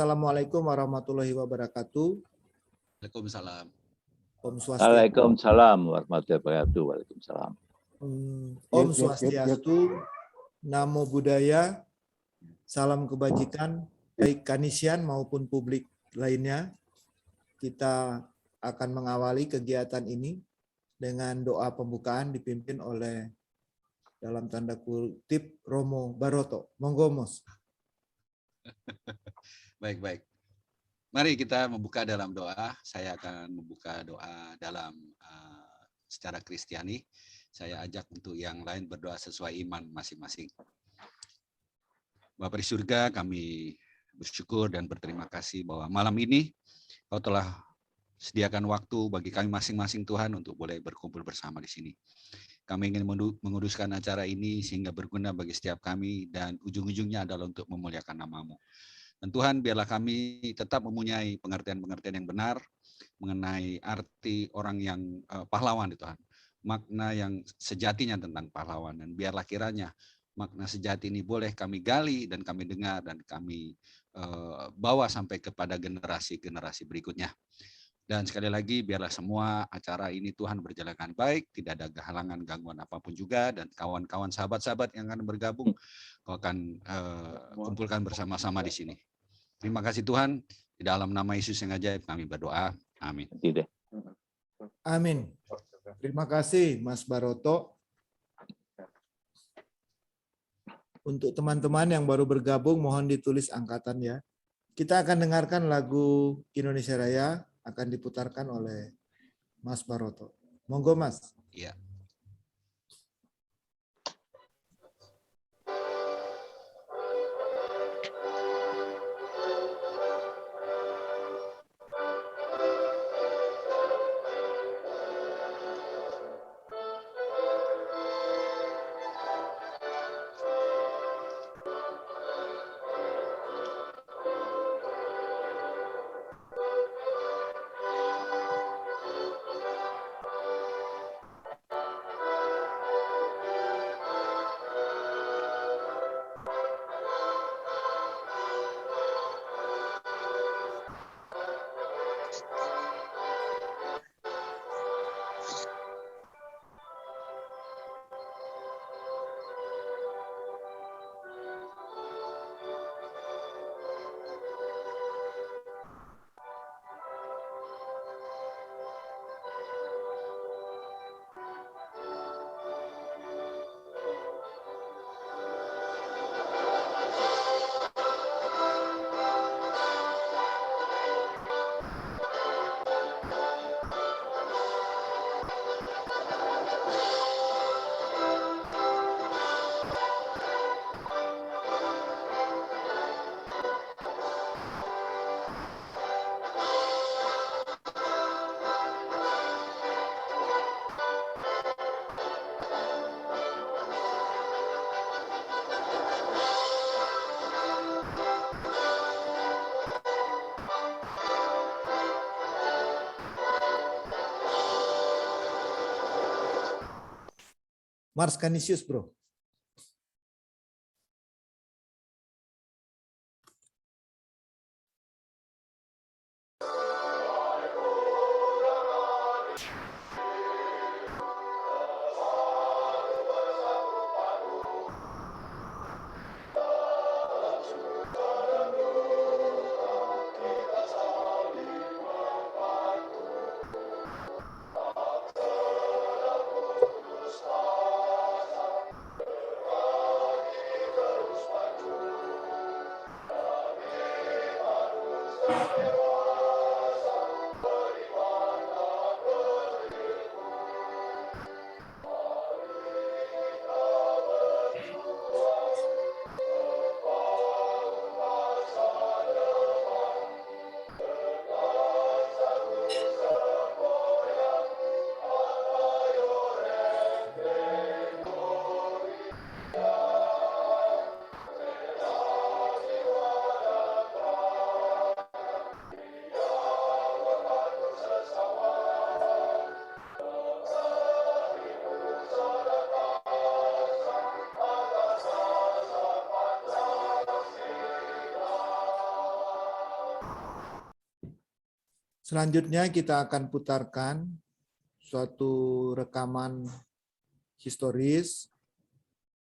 Assalamualaikum warahmatullahi wabarakatuh. Waalaikumsalam. Om Swastiastu. Waalaikumsalam warahmatullahi wabarakatuh. Waalaikumsalam. Om Swastiastu. Namo Buddhaya. Salam kebajikan baik Kanisian maupun publik lainnya. Kita akan mengawali kegiatan ini dengan doa pembukaan dipimpin oleh dalam tanda kutip Romo Baroto. Monggo Mos. Baik. Mari kita membuka dalam doa. Saya akan membuka doa dalam secara Kristiani. Saya ajak untuk yang lain berdoa sesuai iman masing-masing. Bapa di surga, kami bersyukur dan berterima kasih bahwa malam ini Kau telah sediakan waktu bagi kami masing-masing Tuhan untuk boleh berkumpul bersama di sini. Kami ingin menguduskan acara ini sehingga berguna bagi setiap kami dan ujung-ujungnya adalah untuk memuliakan nama-Mu. Dan Tuhan, biarlah kami tetap mempunyai pengertian-pengertian yang benar mengenai arti orang yang pahlawan, Tuhan. Makna yang sejatinya tentang pahlawan. Dan biarlah kiranya makna sejati ini boleh kami gali dan kami dengar dan kami bawa sampai kepada generasi-generasi berikutnya. Dan sekali lagi biarlah semua acara ini Tuhan berjalan dengan baik, tidak ada kehalangan, gangguan apapun juga, dan kawan-kawan sahabat-sahabat yang akan bergabung, Kau akan kumpulkan bersama-sama di sini. Terima kasih Tuhan, di dalam nama Yesus yang ajaib kami berdoa. Amin. Amin. Terima kasih Mas Baroto. Untuk teman-teman yang baru bergabung, mohon ditulis angkatan ya. Kita akan dengarkan lagu Indonesia Raya, akan diputarkan oleh Mas Baroto. Monggo Mas. Iya. Mars Canisius, bro. Selanjutnya kita akan putarkan suatu rekaman historis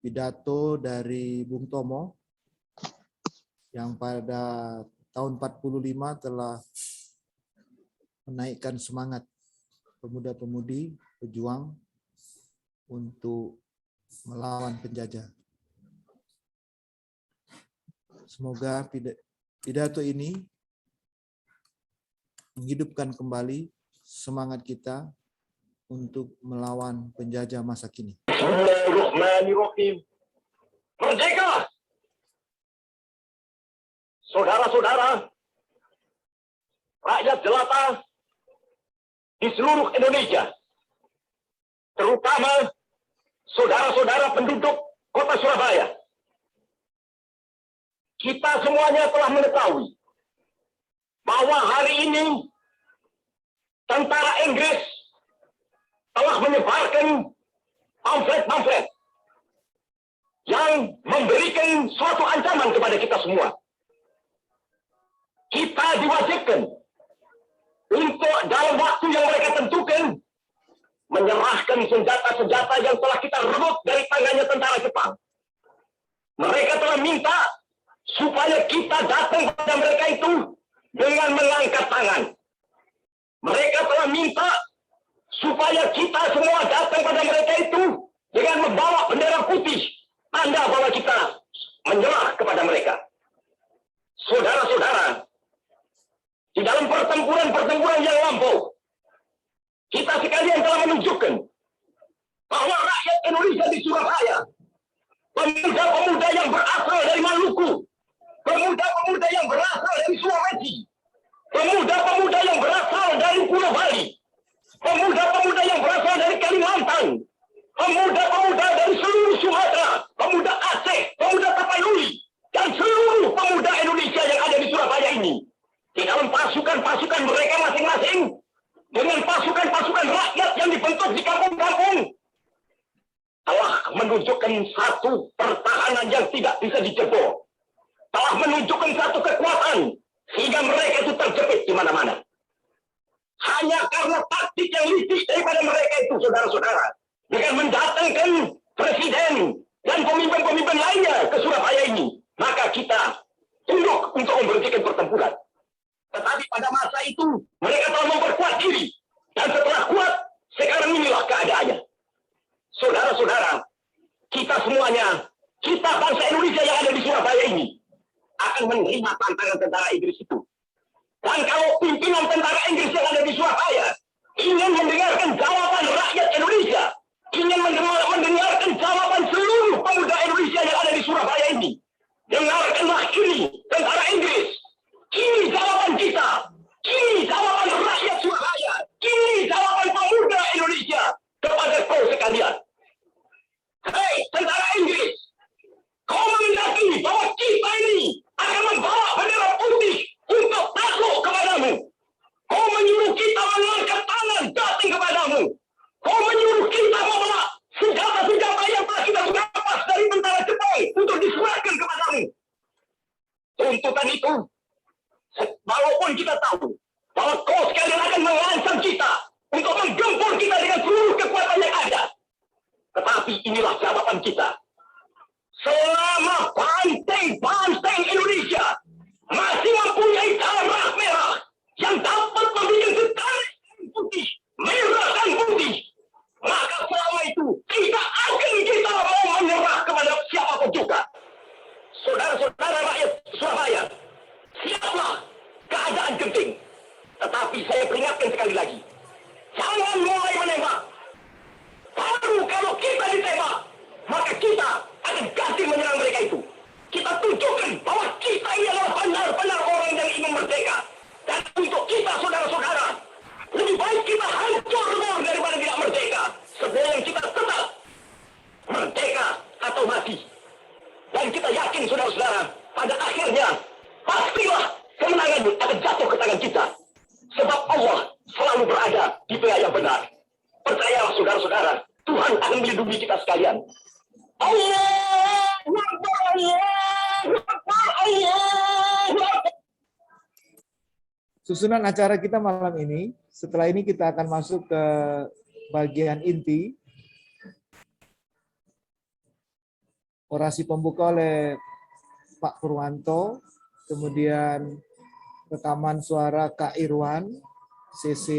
pidato dari Bung Tomo yang pada tahun 45 telah menaikkan semangat pemuda-pemudi pejuang untuk melawan penjajah. Semoga pidato ini menghidupkan kembali semangat kita untuk melawan penjajah masa kini. Bismillahirrahmanirrahim. Merdeka! Saudara-saudara, rakyat jelata di seluruh Indonesia, terutama saudara-saudara penduduk kota Surabaya, kita semuanya telah mengetahui bahwa hari ini tentara Inggris telah menyebarkan pamflet-pamflet yang memberikan suatu ancaman kepada kita semua. Kita diwajibkan untuk dalam waktu yang mereka tentukan menyerahkan senjata-senjata yang telah kita rebut dari tangannya tentara Jepang. Mereka telah minta supaya kita datang kepada mereka itu dengan mengangkat tangan. Mereka telah minta supaya kita semua datang pada mereka itu dengan membawa bendera putih, tanda bahwa kita menyerah kepada mereka. Saudara-saudara, di dalam pertempuran-pertempuran yang lampau, kita sekalian telah menunjukkan bahwa rakyat Indonesia di Surabaya, pemuda-pemuda yang berasal dari Maluku, pemuda-pemuda yang berasal dari Sulawesi, pemuda-pemuda yang berasal dari Pulau Bali, pemuda-pemuda yang berasal dari Kalimantan, pemuda-pemuda dari seluruh Sumatera, pemuda Aceh, pemuda Tapanuli, dan seluruh pemuda Indonesia yang ada di Surabaya ini, di dalam pasukan-pasukan mereka masing-masing, dengan pasukan-pasukan rakyat yang dibentuk di kampung-kampung, telah menunjukkan satu pertahanan yang tidak bisa dijebol, telah menunjukkan satu kekuatan sehingga mereka itu terjepit di mana-mana. Hanya karena taktik yang licik daripada mereka itu, saudara-saudara, dengan mendatangkan presiden dan pemimpin-pemimpin lainnya ke Surabaya ini, maka kita tunduk untuk memberhentikan pertempuran. Tetapi pada masa itu mereka telah memperkuat diri, dan setelah kuat, sekarang inilah keadaannya. Saudara-saudara, kita semuanya, kita bangsa Indonesia yang ada di Surabaya ini, akan menerima tantangan tentara Inggris itu. Dan kalau pimpinan tentara Inggris yang ada di Surabaya ingin mendengarkan jawaban rakyat Indonesia, ingin mendengarkan jawaban seluruh pemuda Indonesia yang ada di Surabaya ini, dengarkanlah ini tentara Inggris. Ini jawaban kita. Ini jawaban rakyat Surabaya. Ini jawaban pemuda Indonesia kepada kau sekalian. Hei, tentara Inggris, kau menghendaki bahwa kita ini akan membawa bendera putih untuk takluk kepadamu. Kau menyuruh kita mengangkat tangan datang kepadamu. Kau menyuruh kita membawa senjata-senjata yang telah kita rampas dari tentara Jepang untuk diserahkan kepadamu. Tuntutan itu, walaupun kita tahu bahwa kau sekalian akan mengancam kita untuk menggempur kita dengan seluruh kekuatan yang ada, tetapi inilah jawaban kita. Selama banteng-banteng Indonesia masih mempunyai darah merah yang dapat membuat setara putih, merah dan putih, maka selama itu tidak akan kita mau menyerah kepada siapapun juga. Saudara-saudara rakyat Surabaya, siaplah keadaan genting. Tetapi saya peringatkan sekali lagi, jangan mulai menembak. Baru kalau kita ditembak, maka kita akan ganti menyerang mereka itu. Kita tunjukkan bahwa kita ini adalah benar-benar orang yang ingin merdeka. Dan untuk kita, saudara-saudara, lebih baik kita hancur daripada tidak merdeka, sebelum kita tetap merdeka atau mati. Dan kita yakin, saudara-saudara, pada akhirnya pastilah kemenangan akan jatuh ke tangan kita. Sebab Allah selalu berada di pihak yang benar. Percayalah, saudara-saudara, Tuhan akan melindungi kita sekalian. Allahu Akbar, Allahu Akbar, Allahu Akbar. Susunan acara kita malam ini, setelah ini kita akan masuk ke bagian inti. Orasi pembuka oleh Pak Purwanto, kemudian rekaman suara Kak Irwan, CC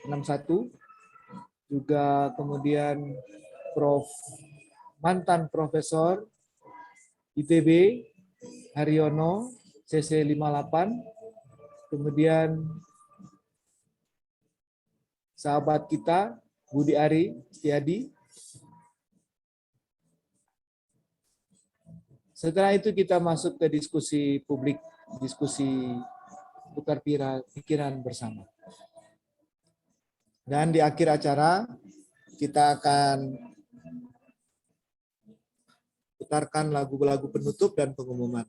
61, juga kemudian mantan Profesor ITB Haryono, CC 58, kemudian sahabat kita Budi Ari Setiadi. Setelah itu kita masuk ke diskusi publik, diskusi tukar pikiran bersama. Dan di akhir acara kita akan putarkan lagu-lagu penutup dan pengumuman.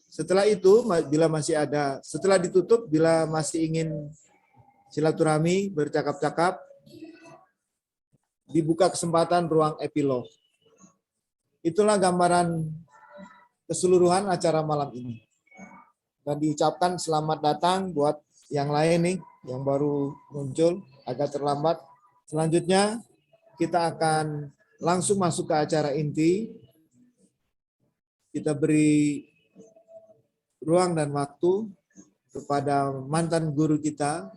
Setelah itu, setelah ditutup, bila masih ingin silaturahmi, bercakap-cakap, dibuka kesempatan ruang epilog. Itulah gambaran keseluruhan acara malam ini. Dan diucapkan selamat datang buat yang lain nih, yang baru muncul, agak terlambat. Selanjutnya, kita akan langsung masuk ke acara inti. Kita beri ruang dan waktu kepada mantan guru kita,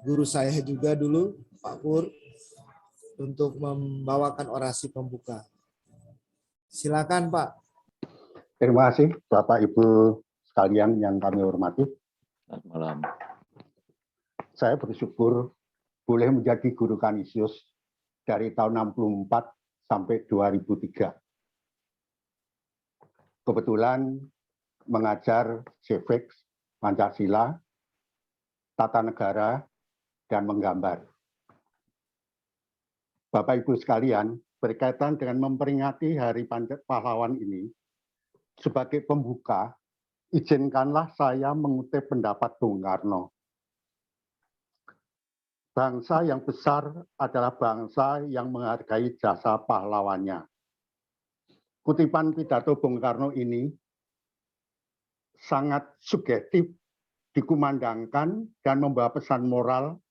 guru saya juga dulu, Pak Pur, untuk membawakan orasi pembuka. Silakan, Pak. Terima kasih Bapak Ibu sekalian yang kami hormati. Selamat malam. Saya bersyukur boleh menjadi guru Kanisius dari tahun 64 sampai 2003. Kebetulan mengajar civics, Pancasila, tata negara, dan menggambar. Bapak Ibu sekalian, berkaitan dengan memperingati Hari Pahlawan ini, sebagai pembuka, izinkanlah saya mengutip pendapat Bung Karno. Bangsa yang besar adalah bangsa yang menghargai jasa pahlawannya. Kutipan pidato Bung Karno ini sangat subjektif, dikumandangkan dan membawa pesan moral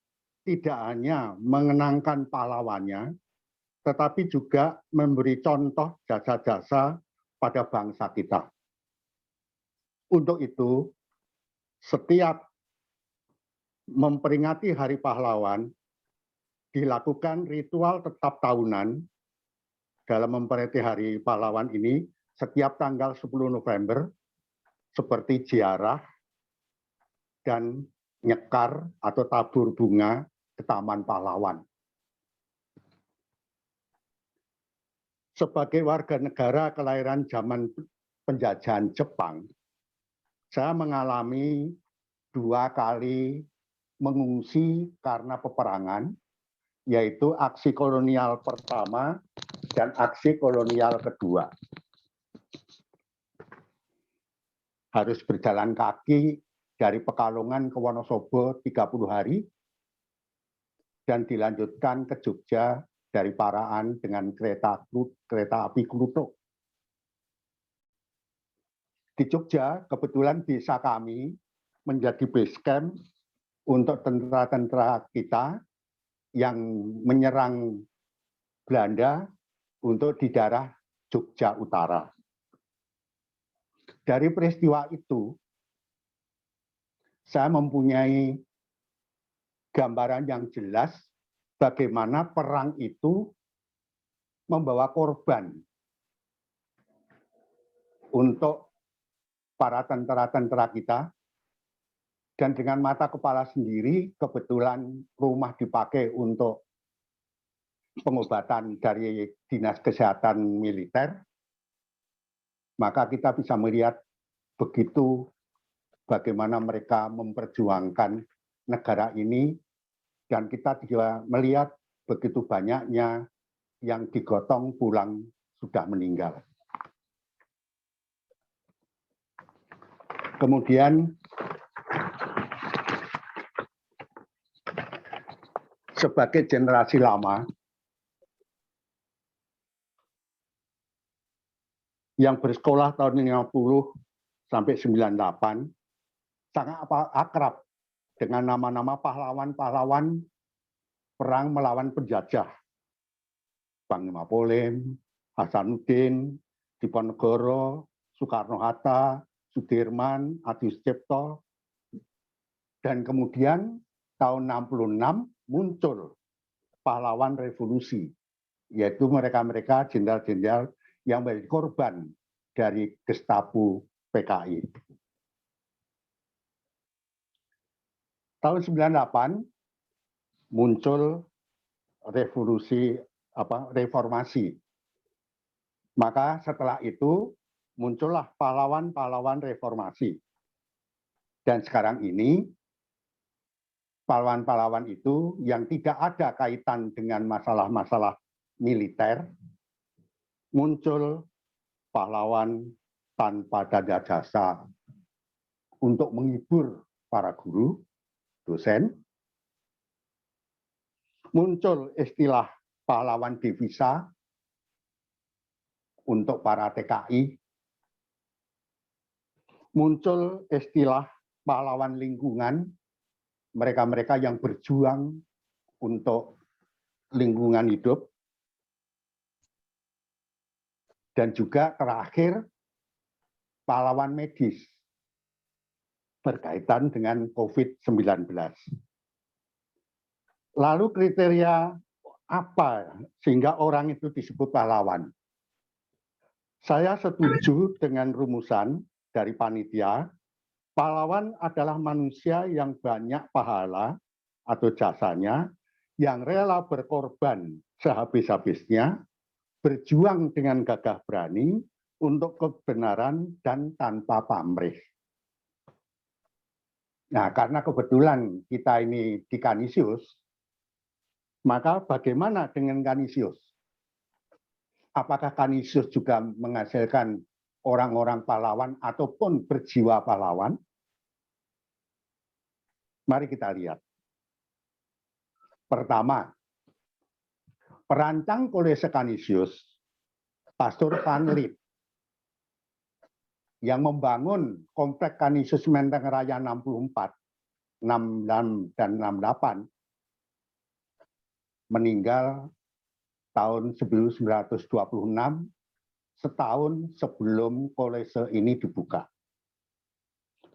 tidak hanya mengenangkan pahlawannya, tetapi juga memberi contoh jasa-jasa pada bangsa kita. Untuk itu, setiap memperingati Hari Pahlawan, dilakukan ritual tetap tahunan dalam memperingati Hari Pahlawan ini setiap tanggal 10 November, seperti ziarah dan nyekar atau tabur bunga ke Taman Pahlawan. Sebagai warga negara kelahiran zaman penjajahan Jepang, saya mengalami 2 kali mengungsi karena peperangan, yaitu aksi kolonial pertama dan aksi kolonial kedua. Harus berjalan kaki dari Pekalongan ke Wonosobo 30 hari, dan dilanjutkan ke Jogja dari Paraan dengan kereta api Kluthuk. Di Jogja, kebetulan desa kami menjadi base camp untuk tentara-tentara kita yang menyerang Belanda untuk di daerah Jogja Utara. Dari peristiwa itu, saya mempunyai gambaran yang jelas bagaimana perang itu membawa korban untuk para tentara-tentara kita, dan dengan mata kepala sendiri, kebetulan rumah dipakai untuk pengobatan dari Dinas Kesehatan Militer, maka kita bisa melihat begitu bagaimana mereka memperjuangkan negara ini, dan kita juga melihat begitu banyaknya yang digotong pulang sudah meninggal. Kemudian sebagai generasi lama yang bersekolah tahun 50 sampai 98 sangat akrab dengan nama-nama pahlawan-pahlawan perang melawan penjajah. Panglima Polim, Hasanuddin, Diponegoro, Soekarno-Hatta, Sudirman, Adi Sucipto, dan kemudian tahun 66 muncul pahlawan revolusi, yaitu mereka-mereka jenderal-jenderal yang menjadi korban dari Gestapo PKI. Tahun 98 muncul reformasi. Maka setelah itu muncullah pahlawan-pahlawan reformasi. Dan sekarang ini pahlawan-pahlawan itu yang tidak ada kaitan dengan masalah-masalah militer, muncul pahlawan tanpa tanda jasa untuk menghibur para guru, dosen. Muncul istilah pahlawan devisa untuk para TKI. Muncul istilah pahlawan lingkungan, mereka-mereka yang berjuang untuk lingkungan hidup. Dan juga terakhir, pahlawan medis berkaitan dengan COVID-19. Lalu kriteria apa sehingga orang itu disebut pahlawan? Saya setuju dengan rumusan dari panitia, pahlawan adalah manusia yang banyak pahala atau jasanya, yang rela berkorban sehabis-habisnya, berjuang dengan gagah berani untuk kebenaran dan tanpa pamrih. Nah, karena kebetulan kita ini di Kanisius, maka bagaimana dengan Kanisius? Apakah Kanisius juga menghasilkan orang-orang pahlawan ataupun berjiwa pahlawan? Mari kita lihat. Pertama, perancang Kolese Kanisius, Pastor Van Lith, yang membangun Komplek Kanisius Menteng Raya 64, 66 dan 68, meninggal tahun 1926, setahun sebelum kolese ini dibuka.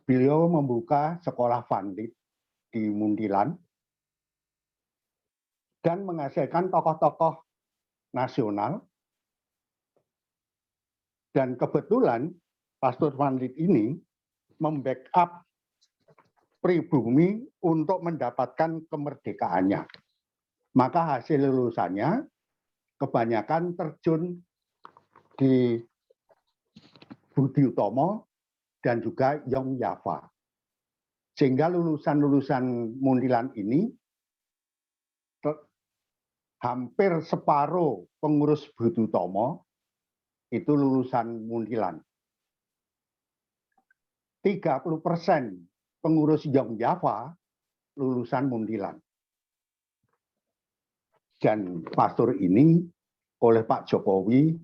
Beliau membuka sekolah Van Lith di Mundilan dan menghasilkan tokoh-tokoh nasional. Dan kebetulan Pastor Van Lith ini membackup pribumi untuk mendapatkan kemerdekaannya. Maka hasil lulusannya kebanyakan terjun di Budi Utomo dan juga Yong Yava. Sehingga lulusan-lulusan Mundilan ini hampir separuh pengurus Budi Utomo itu lulusan Mundilan. 30% pengurus Yong Yava lulusan Mundilan. Dan pastor ini oleh Pak Jokowi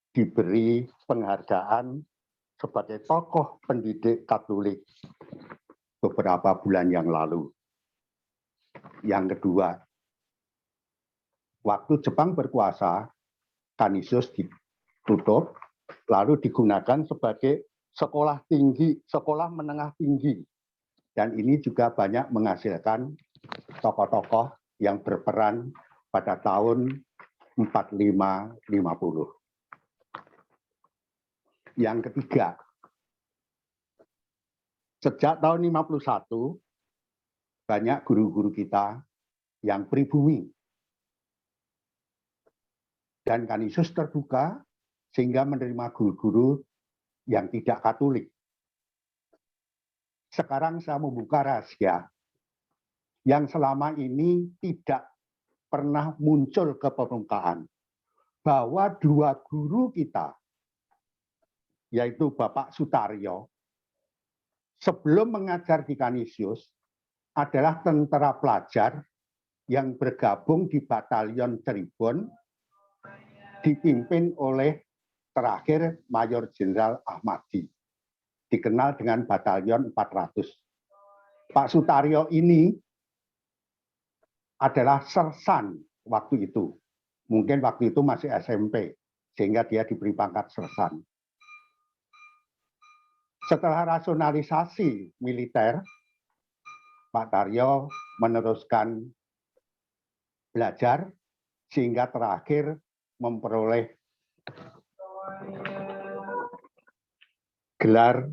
diberi penghargaan sebagai tokoh pendidik Katolik beberapa bulan yang lalu. Yang kedua, waktu Jepang berkuasa, Kanisius ditutup, lalu digunakan sebagai sekolah tinggi, sekolah menengah tinggi. Dan ini juga banyak menghasilkan tokoh-tokoh yang berperan pada tahun 45-50. Yang ketiga, sejak tahun 51, banyak guru-guru kita yang pribumi. Dan Kanisius terbuka sehingga menerima guru-guru yang tidak Katolik. Sekarang saya membuka rahasia yang selama ini tidak pernah muncul ke permukaan, bahwa dua guru kita, yaitu Bapak Sutaryo, sebelum mengajar di Kanisius, adalah tentara pelajar yang bergabung di Batalion Cirebon, dipimpin oleh terakhir Mayor Jenderal Ahmadi, dikenal dengan Batalion 400. Pak Sutaryo ini adalah sersan waktu itu. Mungkin waktu itu masih SMP, sehingga dia diberi pangkat sersan. Setelah rasionalisasi militer, Pak Taryo meneruskan belajar sehingga terakhir memperoleh gelar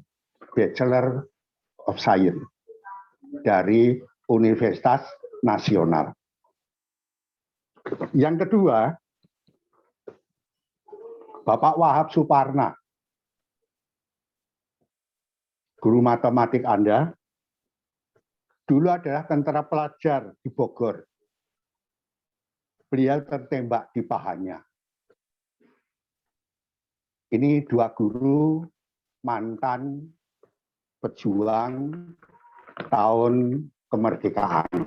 Bachelor of Science dari Universitas Nasional. Yang kedua, Bapak Wahab Suparna, guru matematik Anda, dulu adalah tentara pelajar di Bogor. Beliau tertembak di pahanya. Ini dua guru mantan pejuang tahun kemerdekaan.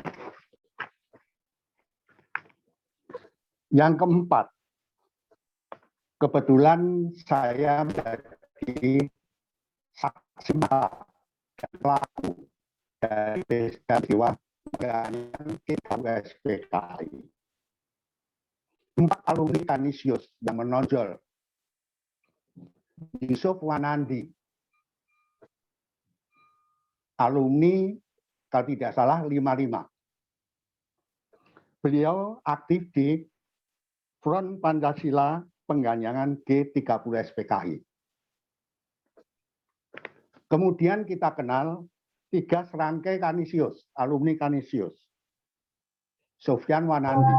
Yang keempat, kebetulan saya menjadi saksi dan pelaku dari peristiwa KWSPKI. 4 alumni Kanisius yang menonjol: Yusuf Wanandi, alumni kalau tidak salah 55. Beliau aktif di Front Pancasila Pengganyangan G30 SPKI. Kemudian kita kenal 3 serangkai Kanisius, alumni Kanisius. Sofyan Wanandi,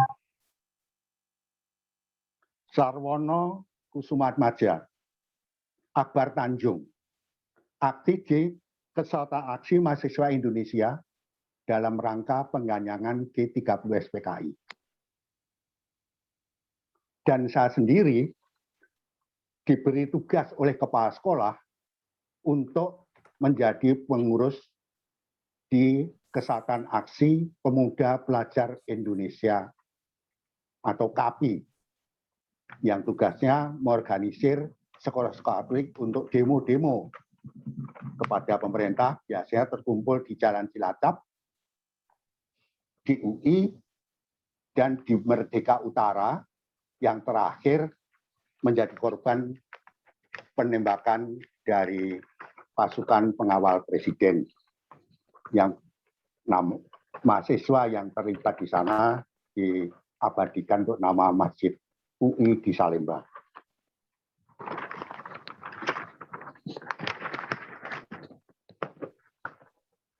Sarwono Kusumatmaja, Akbar Tanjung, aktif di Kesatuan Aksi Mahasiswa Indonesia dalam rangka pengganyangan G30 SPKI. Dan saya sendiri diberi tugas oleh kepala sekolah untuk menjadi pengurus di Kesatuan Aksi Pemuda Pelajar Indonesia atau KAPI, yang tugasnya mengorganisir sekolah-sekolah Katolik untuk demo-demo kepada pemerintah, biasanya terkumpul di Jalan Cilacap, di UI, dan di Merdeka Utara, yang terakhir menjadi korban penembakan dari pasukan pengawal presiden, yang mahasiswa yang terlibat di sana diabadikan untuk nama Masjid UI di Salemba.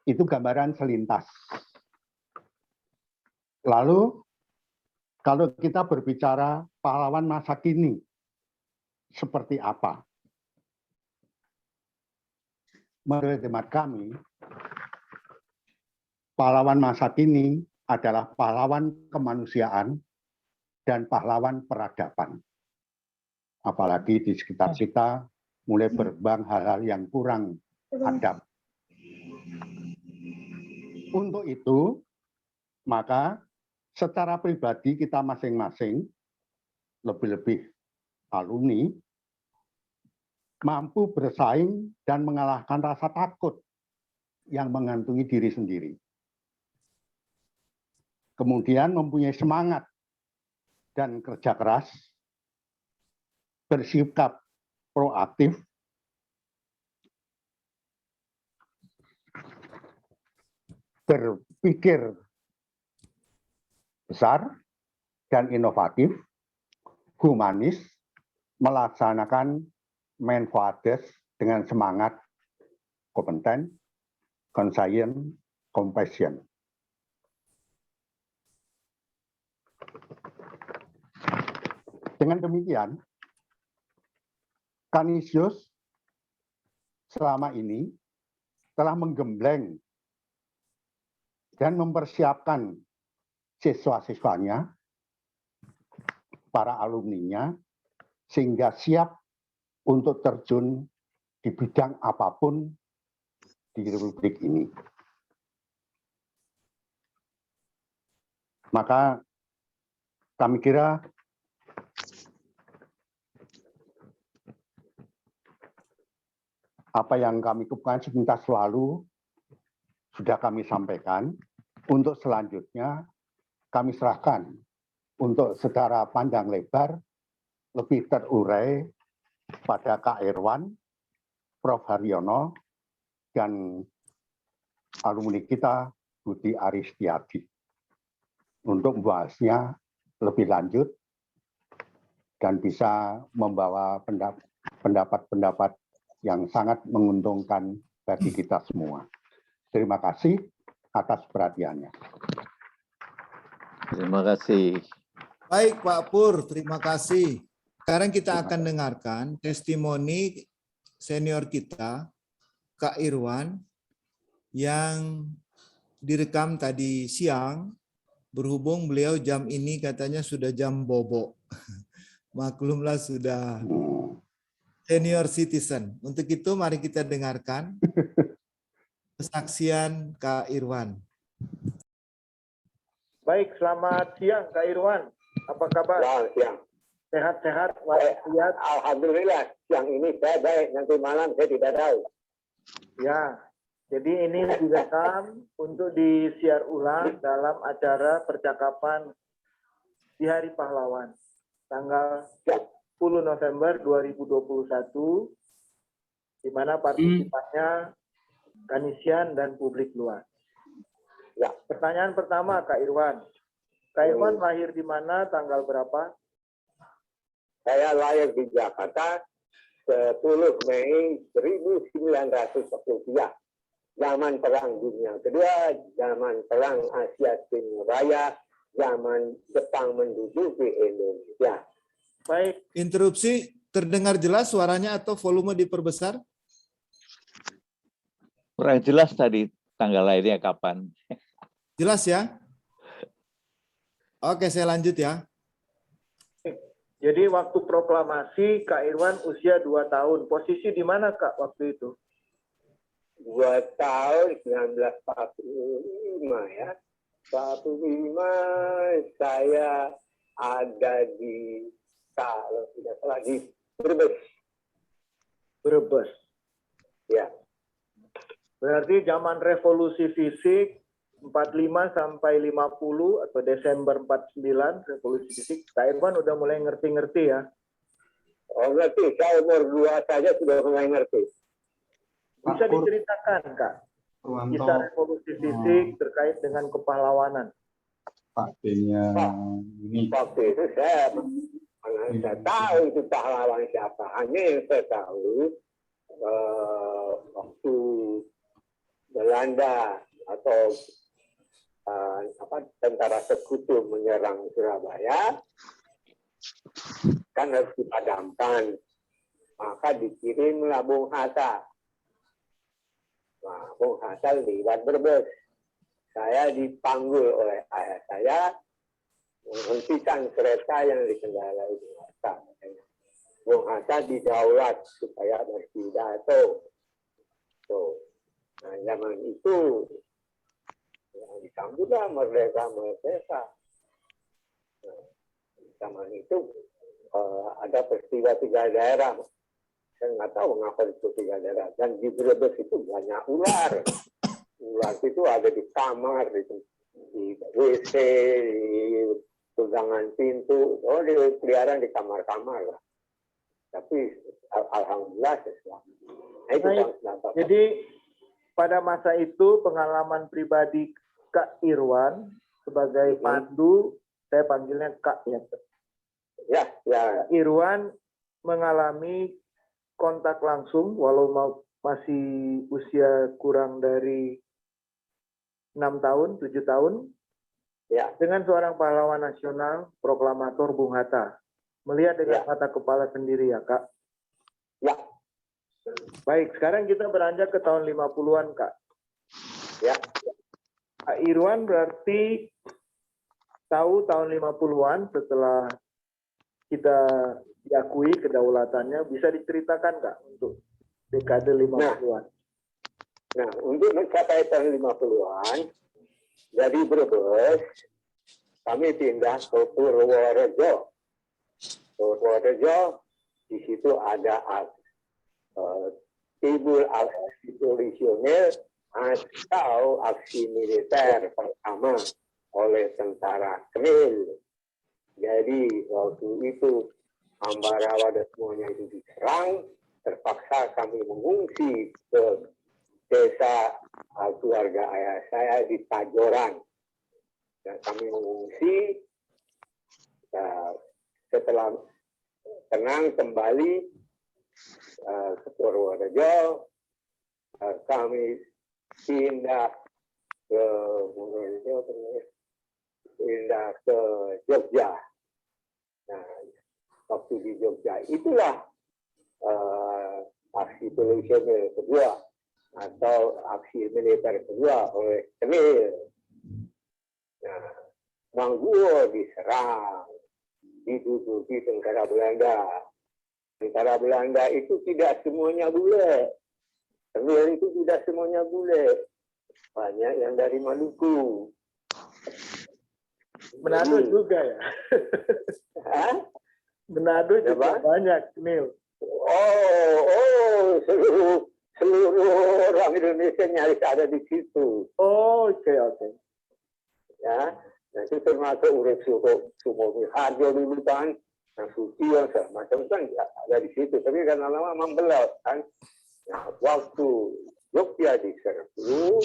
Itu gambaran selintas. Lalu, kalau kita berbicara pahlawan masa kini, seperti apa? Menurut hemat kami, pahlawan masa kini adalah pahlawan kemanusiaan dan pahlawan peradaban. Apalagi di sekitar kita mulai berkembang hal-hal yang kurang adab. Untuk itu, maka secara pribadi kita masing-masing, lebih-lebih alumni, mampu bersaing dan mengalahkan rasa takut yang mengantungi diri sendiri. Kemudian mempunyai semangat dan kerja keras, bersikap proaktif, berpikir besar dan inovatif, humanis, melaksanakan manfaades dengan semangat, kompeten, conscience, compassion. Dengan demikian, Kanisius selama ini telah menggembleng dan mempersiapkan siswa-siswanya, para alumninya, sehingga siap untuk terjun di bidang apapun di Republik ini. Maka kami kira apa yang kami lakukan sepintas lalu sudah kami sampaikan. Untuk selanjutnya kami serahkan untuk secara pandang lebar lebih terurai pada Kak Irwan, Prof. Haryono, dan alumni kita Budi Aristiadi untuk membahasnya lebih lanjut dan bisa membawa pendapat-pendapat yang sangat menguntungkan bagi kita semua. Terima kasih atas perhatiannya. Terima kasih. Baik Pak Pur, terima kasih. Sekarang kita akan dengarkan testimoni senior kita, Kak Irwan, yang direkam tadi siang, berhubung beliau jam ini katanya sudah jam bobo. Maklumlah sudah senior citizen. Untuk itu mari kita dengarkan kesaksian Kak Irwan. Baik, selamat siang Kak Irwan. Apa kabar? Selamat siang. Sehat-sehat, walafiat. Alhamdulillah, siang ini saya baik, nanti malam saya tidak tahu. Ya, jadi ini direkam untuk disiar ulang dalam acara percakapan di Hari Pahlawan, tanggal 10 November 2021, di mana partisipannya Kanisian dan publik luas. Ya. Pertanyaan pertama, Kak Irwan. Kak Irwan lahir di mana, tanggal berapa? Saya lahir di Jakarta 10 Mei 1943. Zaman Perang Dunia Kedua, zaman Perang Asia Timur Raya, zaman Jepang menduduki Indonesia. Baik, Interupsi, terdengar jelas suaranya atau volume diperbesar? Kurang jelas tadi tanggal lahirnya kapan. Jelas ya? Oke, saya lanjut ya. jadi waktu proklamasi Kak Irwan usia 2 tahun. Posisi di mana Kak waktu itu? 2 tahun 1945 ya. 45 saya ada di, kalau tidak salah, di Brebes. Brebes. Ya. Berarti zaman revolusi fisik 45 sampai 50 atau Desember 49 revolusi fisik, Kak Irwan udah mulai ngerti-ngerti ya. Oh ngerti, saya umur 2 saja sudah mulai ngerti. Bisa diceritakan Kak, kisah revolusi fisik terkait dengan kepahlawanan. Pak D-nya ini. Waktu itu saya tahu itu pahlawan siapa. Hanya yang saya tahu waktu Belanda atau tentara sekutu menyerang Surabaya, kan harus dipadamkan. Maka dikirimlah Bung Hatta. Nah, Bung Hatta lewat Brebes. Saya dipanggil oleh ayah saya menghentikan kereta yang dikendarai Bung Hatta. Bung Hatta didaulat supaya berpidato. Nah, zaman itu yang disambutlah merdeka. Nah, zaman itu ada peristiwa 3 daerah. Saya nggak tahu mengapa itu 3 daerah. Dan di Brebes itu banyak ular. Ular itu ada di kamar, di WC, di pegangan pintu. Oh, dipelihara di kamar-kamar lah. Tapi alhamdulillah selamat. Nah, itu Jadi pada masa itu pengalaman pribadi Kak Irwan sebagai pandu, saya panggilnya Kak ya. Ya. Kak Irwan mengalami kontak langsung walau masih usia kurang dari 6 tahun, 7 tahun, Ya. dengan seorang pahlawan nasional, proklamator Bung Hatta. Melihat dengan mata kepala sendiri ya Kak. Ya. Baik, sekarang kita beranjak ke tahun 50-an Kak. Ya. Kak Irwan berarti tahu tahun 50-an setelah kita diakui kedaulatannya, bisa diceritakan Kak untuk dekade 50-an? Nah, untuk mencapai tahun 50-an, dari Brebes, kami pindah ke Purworejo. Purworejo, di situ ada Tibul Revolusioner atau aksi militer pertama oleh tentara Kremlin. Jadi waktu itu Ambarawa dan semuanya itu diserang, terpaksa kami mengungsi ke desa keluarga ayah saya di Tajoran. Dan kami mengungsi, setelah tenang kembali ke Purworejo, kami pindah ke Jogja. Nah, waktu di Jogja itulah aksi revolusioner kedua atau aksi militer kedua oleh Kremlin. Nah, Mangguwo diserang, diduduki tentara Belanda. Tentara Belanda itu tidak semuanya bule. Kremlin itu tidak semuanya bule. Banyak yang dari Maluku. Manado juga ya. Hah? Manado juga Apa? banyak, Nil. Seluruh orang Indonesia nyaris ada di situ. Oh, oke. Ya, nah itu termasuk Urip Sumomi Harjo dulu kan, yang Sucio macam kan ada di situ. Tapi karena lama membelot kan. Nah, waktu Jogja diserbu,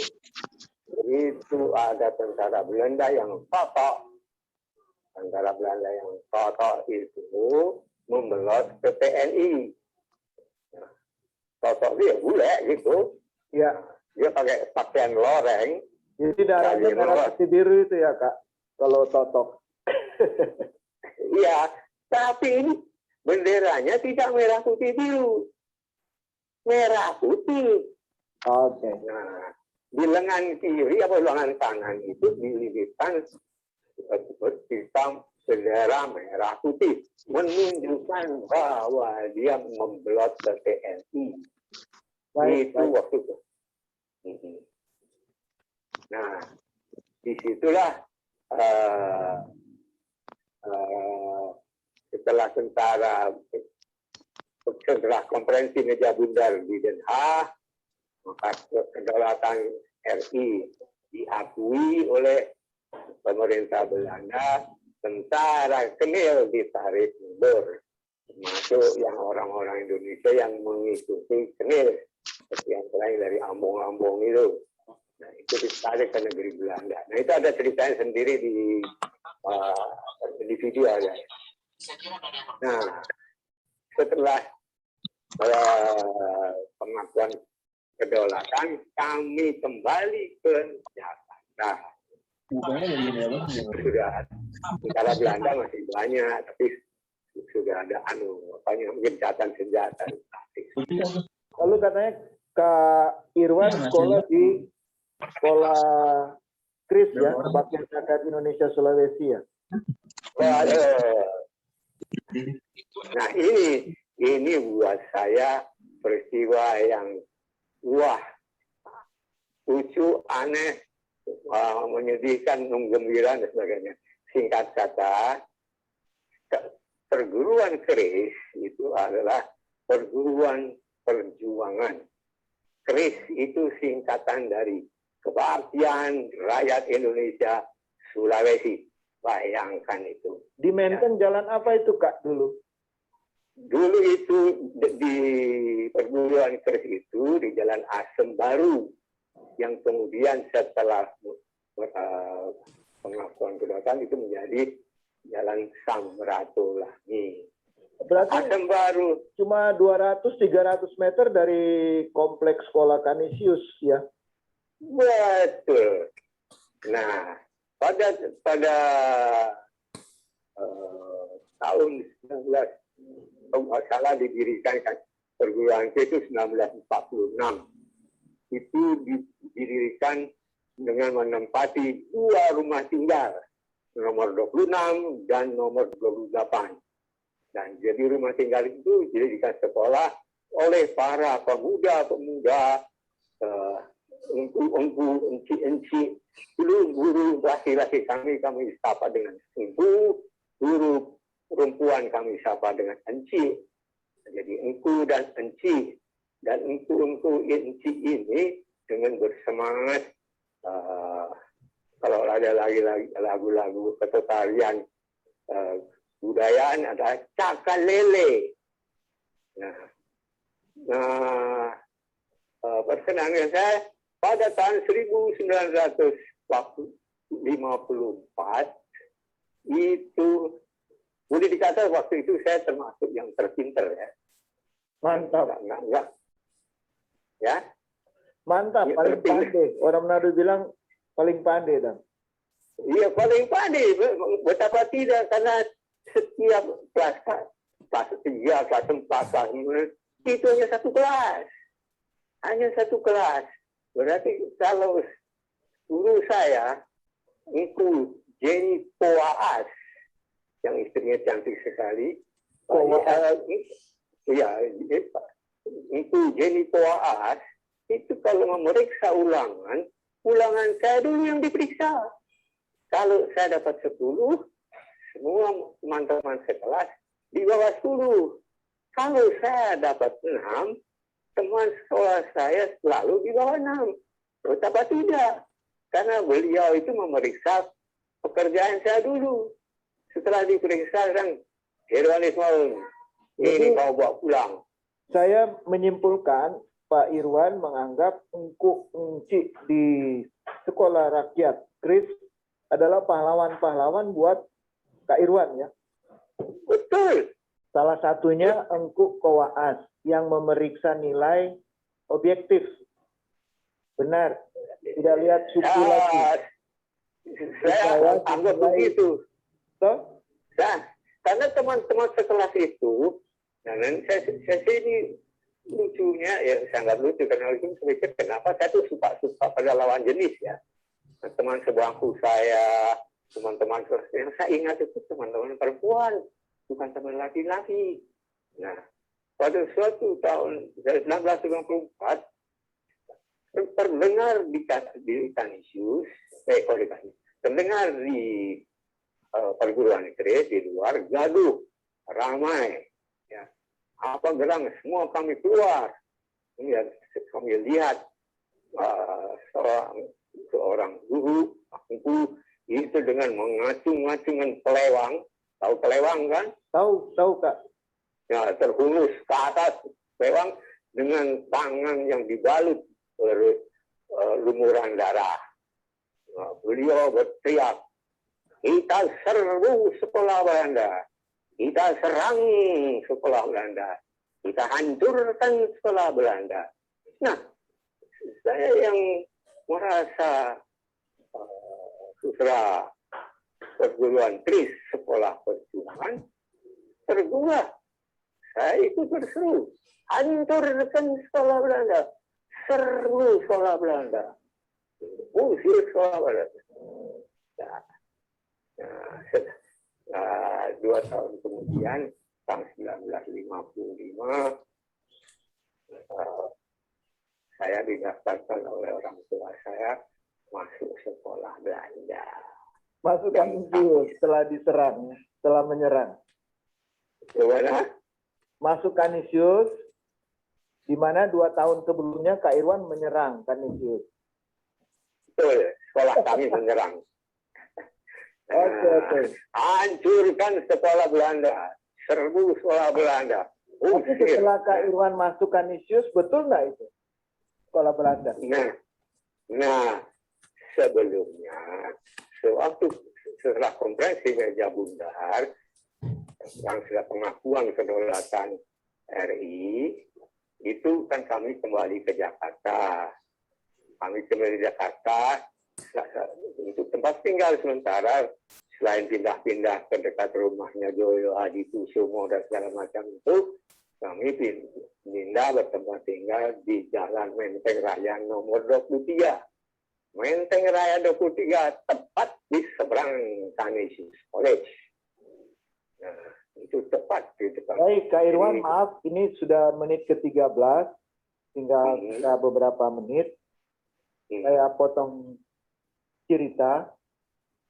itu ada tentara Belanda yang totok. Tentara Belanda yang totok itu membelot ke TNI. Nah, totok dia bule gitu. Ya, Dia pakai pakaian loreng. jadi darahnya merah putih biru itu ya, Kak. Kalau totok. Iya, tapi ini benderanya tidak merah putih biru. Merah putih. Oke. Nah, di lengan kiri atau lengan kanan itu dililitkan hitam bendera merah putih, menunjukkan bahwa dia membelot ke TNI. Itu waktu itu. Nah, disitulah setelah konferensi meja bundar di Den Haag, maka kedaulatan RI diakui oleh pemerintah Belanda, tentara Kremlin ditarik mundur, termasuk yang orang-orang Indonesia yang mengikuti Kremlin, seperti yang terakhir dari Ambong-Ambong itu. Nah, itu ditarik ke negeri Belanda. Nah, itu ada ceritanya sendiri di video ada. Nah, setelah pengakuan kedaulatan, kami kembali ke Jakarta. Sudah tentara Belanda masih banyak, tapi sudah ada gencatan senjata. Lalu katanya Kak Irwan sekolah di sekolah KRIS ya, Kebaktian Rakyat Indonesia Sulawesi ya. Nah, ini buat saya peristiwa yang wah, lucu, aneh, menyedihkan, menggembirakan dan sebagainya. Singkat kata, perguruan KRIS itu adalah perguruan perjuangan. KRIS itu singkatan dari Kebaktian Rakyat Indonesia Sulawesi. Bayangkan itu. Di Menteng jalan apa itu, Kak, dulu? Dulu itu di perguruan KRIS itu di Jalan Asem Baru, yang kemudian setelah pengakuan kedaulatan itu menjadi Jalan Samratulangi. Berarti Asem Baru. Cuma 200-300 meter dari kompleks sekolah Kanisius ya? Betul. Nah, pada tahun 19 salah didirikan perguruan itu 1946. Itu didirikan dengan menempati 2 rumah tinggal, nomor 26 dan nomor 28. Dan jadi rumah tinggal itu dijadikan sekolah oleh para pemuda-pemuda, enci-enci. Dulu guru laki-laki kami sapa dengan engku, guru perempuan kami sapa dengan enci. Jadi engku dan enci. Dan engku enci ini dengan bersemangat. Kalau ada lagi lagu-lagu ketutarian budayaan ada cakalele. Perkenankan saya pada tahun 1954 itu boleh dikatakan waktu itu saya termasuk yang terpinter ya. Mantap. Enggak. Ya. Mantap, Ya, paling terpilih. pandai. Orang Manado bilang paling pandai, Dan. Iya paling pandai. Betapa tidak, karena setiap kelas 3, kelas 4, kelas 5 itu hanya satu kelas. Hanya satu kelas. Berarti kalau guru saya itu Jenny Poaas, yang istrinya cantik sekali. Iya, itu Jenny Poaas. Itu kalau memeriksa ulangan saya dulu yang diperiksa. Kalau saya dapat 10, semua teman-teman sekelas di bawah 10. Kalau saya dapat 6, teman sekolah saya selalu di bawah 6. Betapa tidak? Karena beliau itu memeriksa pekerjaan saya dulu. Setelah diperiksa, kan, Irwan Ismail, ini kau bawa pulang. Saya menyimpulkan Pak Irwan menganggap engku Engci di sekolah rakyat Kris adalah pahlawan-pahlawan buat Kak Irwan ya. Betul. Salah satunya Engku Kowaas yang memeriksa nilai objektif. Benar. Tidak lihat suku lagi. Saya anggap begitu. So, Karena teman-teman sekelas itu, dan saya ini lucunya, ya saya nggak lucu karena itu saya pikir kenapa saya tuh suka pada lawan jenis ya. Teman sebangku saya, teman-teman yang saya ingat itu teman-teman perempuan, bukan teman laki-laki. Nah, pada suatu tahun 1994 terdengar di Kanisius, terdengar di perguruan negeri di luar gaduh ramai. Ya. Apa gerang semua kami keluar. Kami lihat seorang guru itu dengan mengacung-acungkan pelewang. Tahu pelewang kan? tahu Kak. Ya, terhunus ke atas pelewang dengan tangan yang dibalut lumuran darah. Nah, beliau berteriak, kita serbu sekolah Belanda. Kita serang sekolah Belanda. Kita hancurkan sekolah Belanda. Nah, saya yang merasa putra perguruan Kris sekolah perjuangan, tergugah. Saya ikut berseru. Hancurkan sekolah Belanda. Serbu sekolah Belanda. Usir sekolah Belanda. Nah, 2 tahun kemudian, tahun 1955, saya didaftarkan oleh orang tua saya masuk sekolah Belanda. Masuk Kanisius setelah diserang, setelah menyerang. Gimana? Masuk Kanisius, di mana 2 tahun sebelumnya Kak Irwan menyerang Kanisius. Betul, sekolah kami menyerang. Oke. Hancurkan sekolah Belanda, serbu sekolah Belanda. Tapi setelah Kak Irwan masuk Kanisius, betul nggak itu? Sekolah Belanda. Nah, sebelumnya, sewaktu setelah konferensi meja bundar, yang sudah pengakuan kedaulatan RI, itu kan kami kembali ke Jakarta. Kami kembali ke Jakarta, untuk tempat tinggal sementara, selain pindah-pindah ke dekat rumahnya Joyo Hadikusumo dan segala macam itu, kami pindah bertempat tinggal di Jalan Menteng Raya nomor 23. Menteng Raya 23, tepat di seberang Kanisius College. Nah, itu tepat di depan. Baik, Kak Irwan, maaf, ini sudah menit ke-13, tinggal beberapa menit. Saya potong cerita,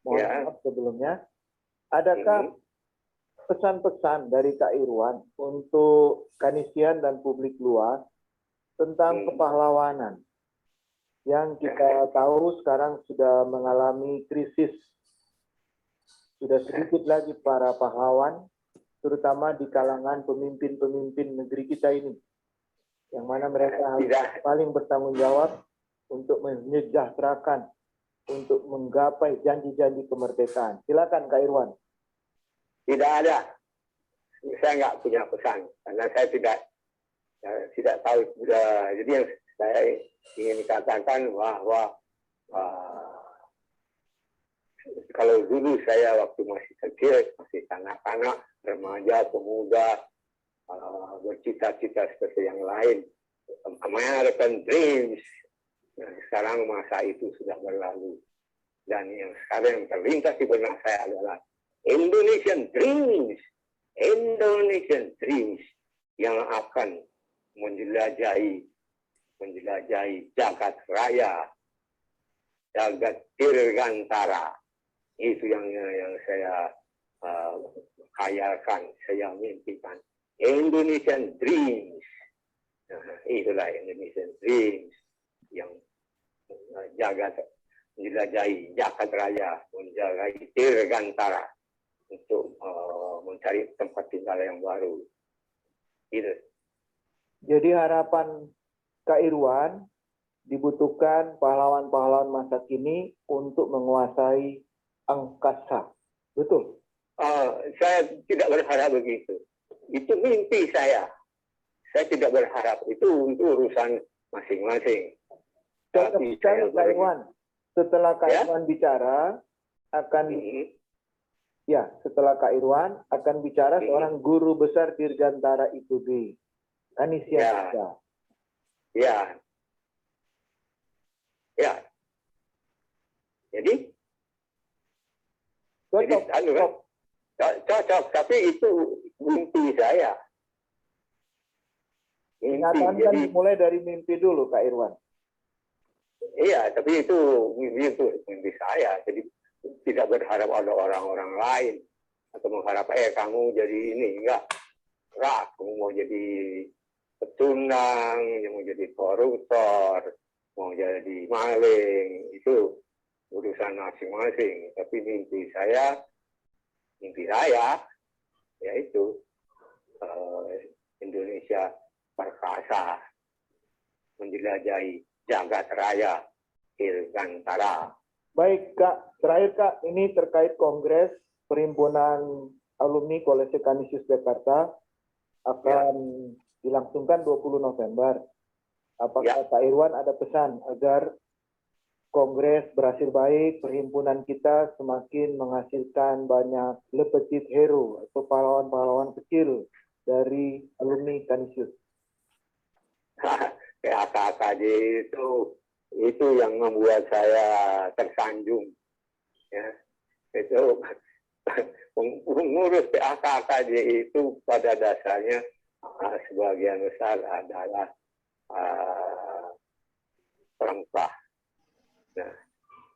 mohon maaf sebelumnya. Adakah pesan-pesan dari Kak Irwan untuk Kanisian dan publik luas tentang kepahlawanan? yang kita tahu sekarang sudah mengalami krisis. Sudah sedikit lagi para pahlawan, terutama di kalangan pemimpin-pemimpin negeri kita ini, yang mana mereka harus paling bertanggung jawab untuk menyejahterakan, untuk menggapai janji-janji kemerdekaan. Silakan Kak Irwan. Tidak ada. Saya nggak punya pesan karena saya tidak tahu. Jadi yang saya ingin katakan bahwa kalau dulu saya waktu masih kecil, masih kanak-kanak, remaja, pemuda, bercita-cita seperti yang lain, American Dreams. Nah, sekarang masa itu sudah berlalu. Dan yang sekarang yang terlintas di benak saya adalah Indonesian Dreams. Indonesian Dreams yang akan menjelajahi jagat raya, jagat dirgantara. Itu yang saya khayalkan, saya mimpikan. Indonesian Dreams. Nah, itulah Indonesian Dreams yang menjelajahi jagat raya, menjelajahi dirgantara untuk mencari tempat tinggal yang baru. Itu. Jadi harapan Kak Irwan dibutuhkan pahlawan-pahlawan masa kini untuk menguasai angkasa. Betul? Saya tidak berharap begitu. Itu mimpi saya. Saya tidak berharap. Itu untuk urusan masing-masing. Tapi Kak Irwan, setelah Kak Irwan bicara, akan setelah Kak Irwan akan bicara seorang guru besar Dirgantara IPB, Kanisia. Ya. Jadi cocok, tapi itu mimpi saya. Kenyataan kan mulai dari mimpi dulu, Kak Irwan. Iya, tapi itu mimpi saya. Jadi tidak berharap ada orang-orang lain atau mengharap kamu jadi ini, enggak, kamu mau jadi pecundang, mau jadi koruptor, mau jadi maling, itu urusan masing-masing. Tapi mimpi saya yaitu Indonesia perkasa, menjelajahi jagat raya dirgantara. Baik Kak, terakhir Kak, ini terkait Kongres Perhimpunan Alumni Kolese Kanisius Jakarta akan dilangsungkan 20 November. Apakah Kak Irwan ada pesan agar Kongres berhasil baik, perhimpunan kita semakin menghasilkan banyak le petit hero atau pahlawan-pahlawan kecil dari alumni Kanisius? PAKKJ itu yang membuat saya tersanjung. Ya, itu pengurus PAKKJ itu pada dasarnya sebagian besar adalah perempuan. Nah,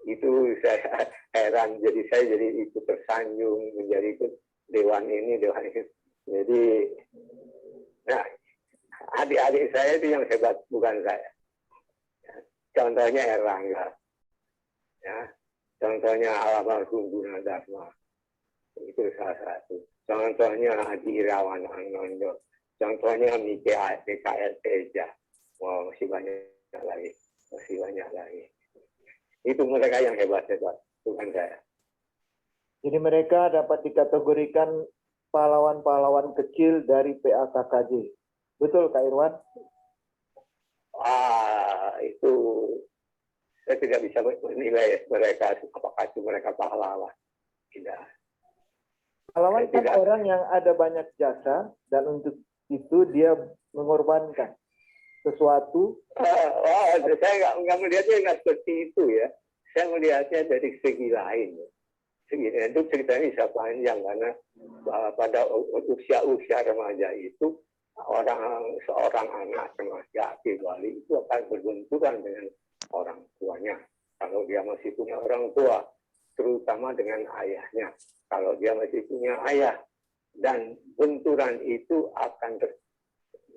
itu saya heran, jadi saya ikut tersanjung menjadi ikut dewan ini, dewan itu. Jadi, nah, adik-adik saya itu yang hebat, bukan saya. Ya, contohnya Erlangga, ya, contohnya almarhum Gunadarma, itu salah satu. Contohnya Haji Irawan Anondo, contohnya Mikael Teja, masih banyak lagi. Itu mereka yang hebat-hebat, bukan saya. Jadi mereka dapat dikategorikan pahlawan-pahlawan kecil dari PAKKJ. Betul Kak Irwan? Itu saya tidak bisa menilai mereka, apakah itu mereka pahlawan. Tidak. Pahlawan kan orang yang ada banyak jasa dan untuk itu dia mengorbankan sesuatu. Saya nggak melihatnya nggak seperti itu ya. Saya melihatnya dari segi lain. Itu ceritanya bisa panjang karena pada usia remaja itu seorang anak remaja di Bali itu akan berbenturan dengan orang tuanya. Kalau dia masih punya orang tua, terutama dengan ayahnya. Kalau dia masih punya ayah, dan benturan itu akan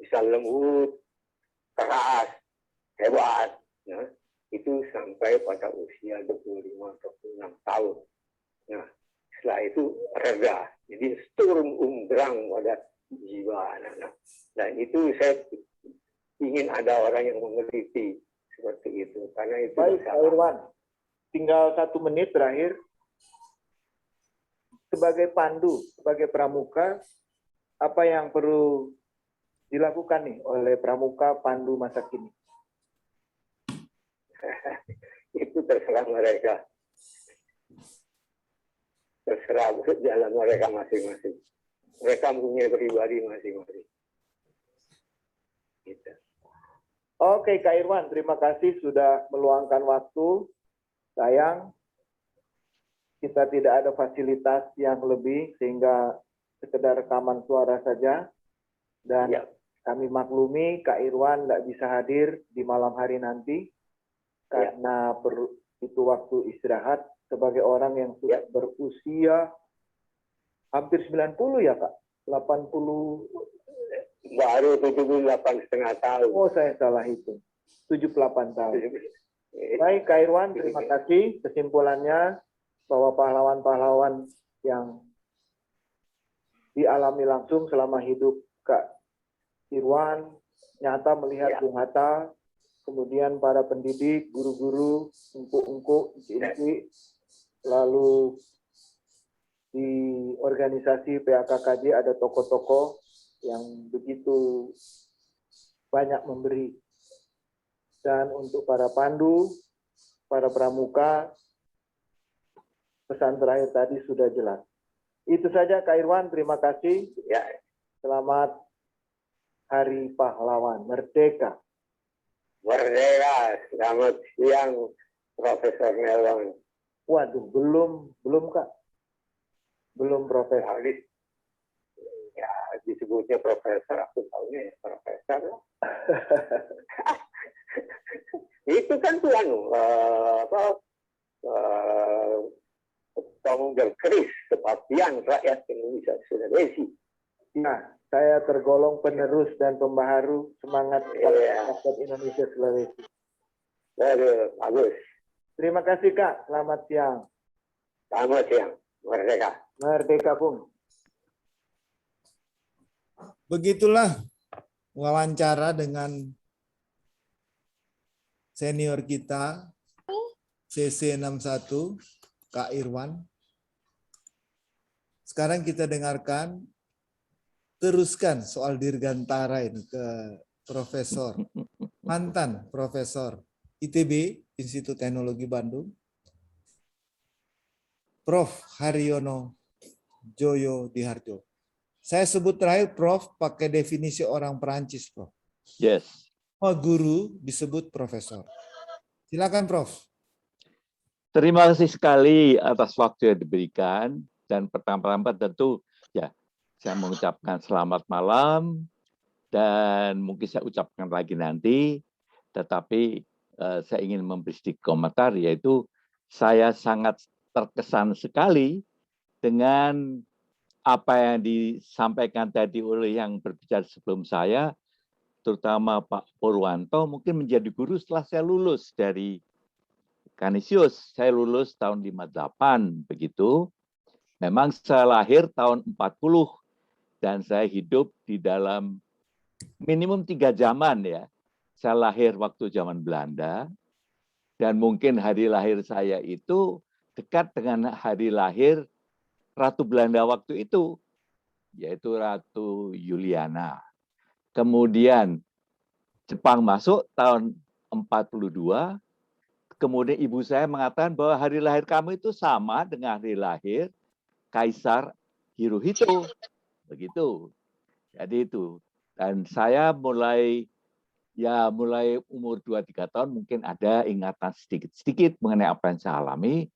bisa lembut, keras, hebat. Ya. itu sampai pada usia 25-26 tahun. Nah, setelah itu reda. Jadi sturm umdrang pada jiwa anak-anak. Dan itu saya ingin ada orang yang meneliti seperti itu. Karena itu Baik, Pak Irwan. Tinggal 1 menit terakhir. Sebagai pandu, sebagai pramuka, apa yang perlu dilakukan nih oleh pramuka pandu masa kini? itu terserah mereka. Terserah jalan mereka masing-masing. Mereka punya pribadi masing-masing. Gitu. Oke, Kak Irwan, terima kasih sudah meluangkan waktu. Sayang, kita tidak ada fasilitas yang lebih, sehingga sekedar rekaman suara saja. Dan Ya. kami maklumi Kak Irwan tidak bisa hadir di malam hari nanti, karena itu waktu istirahat sebagai orang yang sudah berusia hampir 90 ya Kak? 80. Baru 78,5 tahun. Oh, saya salah hitung. 78 tahun. Baik, Kak Irwan, terima kasih. Kesimpulannya bahwa pahlawan-pahlawan yang dialami langsung selama hidup Kak Irwan, nyata melihat Bung Hatta, kemudian para pendidik, guru-guru, engku-engku, inci, lalu di organisasi PAKKJ ada tokoh-tokoh yang begitu banyak memberi. Dan untuk para pandu, para pramuka, pesan terakhir tadi sudah jelas. Itu saja Kak Irwan, terima kasih. Ya, Selamat Hari Pahlawan Merdeka. merdeka. Selamat siang, Profesor Nelon. Waduh, belum Kak. Belum Profesor. Ya, disebutnya profesor, aku tahunya ya profesor. Itu kan tuh Tonggal keris kebaktian rakyat Indonesia Sulawesi. Nah, saya tergolong penerus dan pembaharu semangat rakyat Indonesia Sulawesi. Bagus. Terima kasih Kak, selamat siang. Selamat siang, merdeka. Merdeka Bung. Begitulah wawancara dengan senior kita CC61 Kak Irwan. Sekarang kita dengarkan, teruskan soal Dirgantara ini ke Profesor, mantan Profesor ITB, Institut Teknologi Bandung, Prof. Haryono Joyo Diharjo. Saya sebut terakhir Prof pakai definisi orang Perancis, Prof. Yes. Semua guru disebut profesor. Silakan, Prof. Terima kasih sekali atas waktu yang diberikan, dan pertama-tama tentu ya saya mengucapkan selamat malam, dan mungkin saya ucapkan lagi nanti, tetapi saya ingin memberi sedikit komentar, yaitu saya sangat terkesan sekali dengan apa yang disampaikan tadi oleh yang berbicara sebelum saya, terutama Pak Purwanto, mungkin menjadi guru setelah saya lulus dari Kanisius. Saya lulus tahun 58, begitu. Memang saya lahir tahun 40, dan saya hidup di dalam minimum 3 zaman ya. Saya lahir waktu zaman Belanda, dan mungkin hari lahir saya itu dekat dengan hari lahir Ratu Belanda waktu itu, yaitu Ratu Juliana. Kemudian Jepang masuk tahun 42, kemudian ibu saya mengatakan bahwa hari lahir kamu itu sama dengan hari lahir Kaisar Hirohito. Begitu. Jadi itu. Dan saya mulai umur 2-3 tahun mungkin ada ingatan sedikit-sedikit mengenai apa yang saya alami,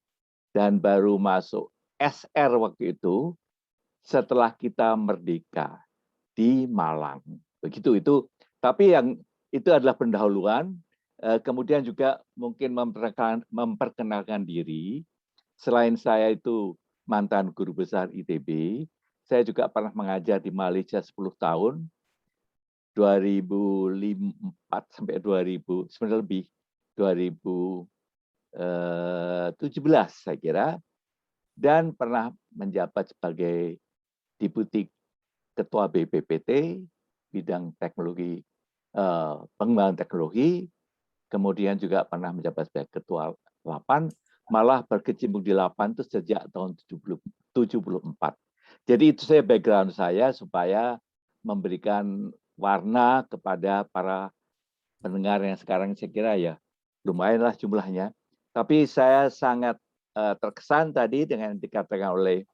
dan baru masuk SR waktu itu setelah kita merdeka di Malang. Begitu itu. Tapi yang itu adalah pendahuluan. Kemudian juga mungkin memperkenalkan diri. Selain saya itu mantan guru besar ITB, saya juga pernah mengajar di Malaysia 10 tahun, 2004 sampai 2009 lebih. 2017 saya kira, dan pernah menjabat sebagai Deputi Ketua BPPT bidang teknologi, pengembangan teknologi, kemudian juga pernah menjabat sebagai Ketua 8, malah berkecimpung di 8 itu sejak tahun 74. Jadi itu saya background saya supaya memberikan warna kepada para pendengar yang sekarang saya kira ya lumayanlah jumlahnya. Tapi saya sangat terkesan tadi dengan yang dikatakan oleh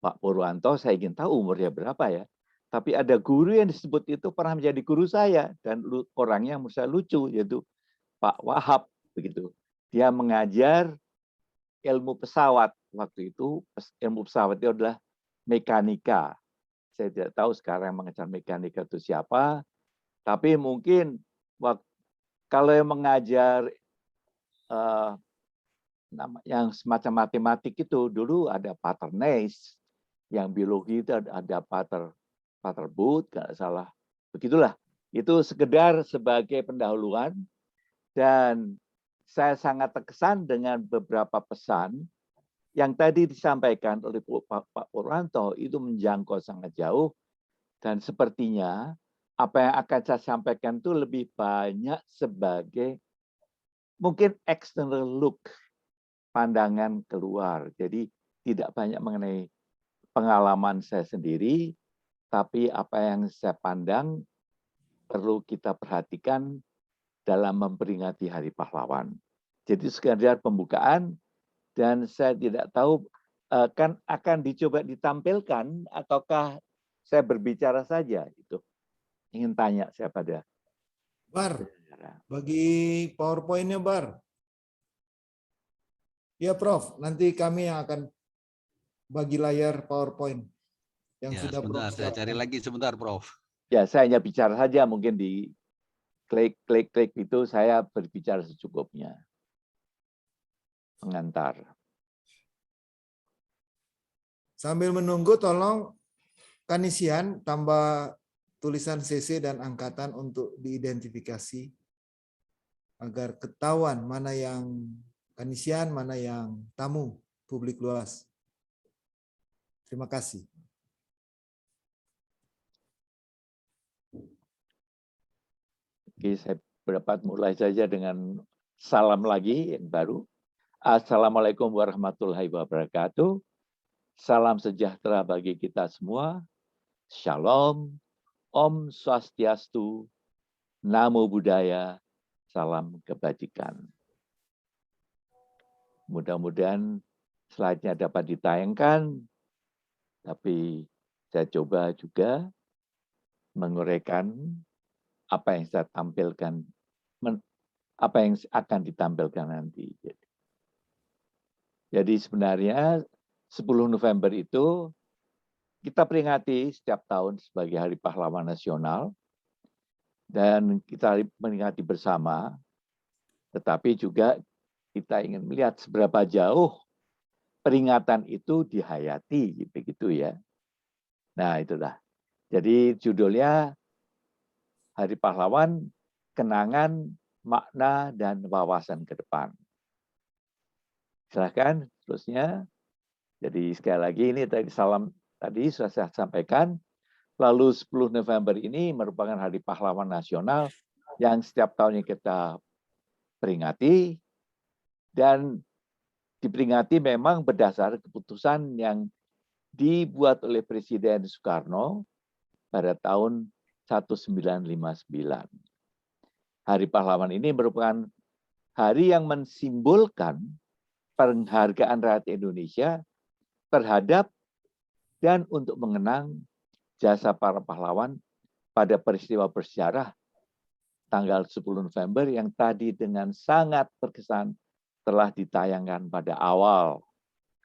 Pak Purwanto, saya ingin tahu umurnya berapa ya. Tapi ada guru yang disebut itu pernah menjadi guru saya dan orangnya menurut saya lucu, yaitu Pak Wahab begitu. Dia mengajar ilmu pesawat waktu itu. Ilmu pesawat itu adalah mekanika. Saya tidak tahu sekarang yang mengajar mekanika itu siapa, tapi mungkin kalau yang mengajar yang semacam matematik itu dulu ada Pater Neis, yang biologi itu ada Pater Booth, nggak salah. Begitulah. Itu sekedar sebagai pendahuluan, dan saya sangat terkesan dengan beberapa pesan yang tadi disampaikan oleh Pak Purwanto itu menjangkau sangat jauh, dan sepertinya apa yang akan saya sampaikan itu lebih banyak sebagai mungkin external look, pandangan keluar. Jadi tidak banyak mengenai pengalaman saya sendiri, tapi apa yang saya pandang perlu kita perhatikan dalam memperingati Hari Pahlawan. Jadi sekedar pembukaan, dan saya tidak tahu kan akan dicoba ditampilkan ataukah saya berbicara saja. Itu ingin tanya saya pada Bar, bagi PowerPoint-nya Bar. Ya Prof, nanti kami yang akan bagi layar PowerPoint yang Ya, sudah sebentar, Prof saya cari siapkan. lagi sebentar, Prof. Ya, saya hanya bicara saja, mungkin di klik itu saya berbicara secukupnya. Mengantar. Sambil menunggu, tolong Kanisian tambah tulisan CC dan angkatan untuk diidentifikasi agar ketahuan mana yang Kanisian, mana yang tamu publik luas. Terima kasih. Oke, saya dapat mulai saja dengan salam lagi yang baru. Assalamualaikum warahmatullahi wabarakatuh. Salam sejahtera bagi kita semua. Shalom, Om Swastiastu, Namo Buddhaya, salam kebajikan. Mudah-mudahan slide-nya dapat ditayangkan, tapi saya coba juga menguraikan apa yang saya tampilkan, apa yang akan ditampilkan nanti. Jadi sebenarnya 10 November itu kita peringati setiap tahun sebagai Hari Pahlawan Nasional, dan kita peringati bersama, tetapi juga kita ingin melihat seberapa jauh peringatan itu dihayati, begitu ya. Nah, itulah. Jadi judulnya Hari Pahlawan, Kenangan, Makna, dan Wawasan ke depan. Silakan terusnya. Jadi sekali lagi ini tadi salam tadi sudah saya sampaikan. Lalu 10 November ini merupakan Hari Pahlawan Nasional yang setiap tahunnya kita peringati, dan diperingati memang berdasar keputusan yang dibuat oleh Presiden Soekarno pada tahun 1959. Hari Pahlawan ini merupakan hari yang mensimbolkan penghargaan rakyat Indonesia terhadap dan untuk mengenang jasa para pahlawan pada peristiwa bersejarah tanggal 10 November yang tadi dengan sangat berkesan telah ditayangkan pada awal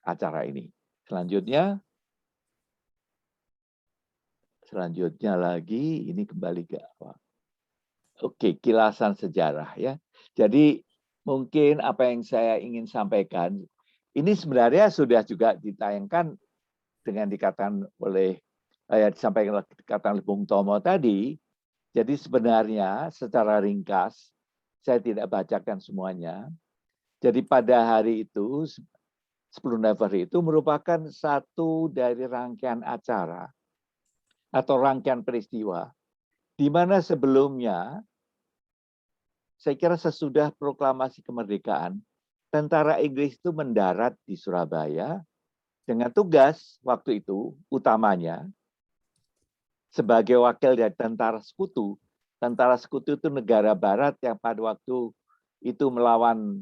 acara ini. Selanjutnya lagi, ini kembali ke apa? Oke, kilasan sejarah ya. Jadi mungkin apa yang saya ingin sampaikan, ini sebenarnya sudah juga ditayangkan dengan dikatakan oleh, disampaikan oleh Bung Tomo tadi. Jadi sebenarnya secara ringkas, saya tidak bacakan semuanya. Jadi pada hari itu, 10 November itu merupakan satu dari rangkaian acara atau rangkaian peristiwa, di mana sebelumnya, saya kira sesudah proklamasi kemerdekaan, tentara Inggris itu mendarat di Surabaya dengan tugas waktu itu utamanya sebagai wakil dari tentara sekutu. Tentara sekutu itu negara barat yang pada waktu itu melawan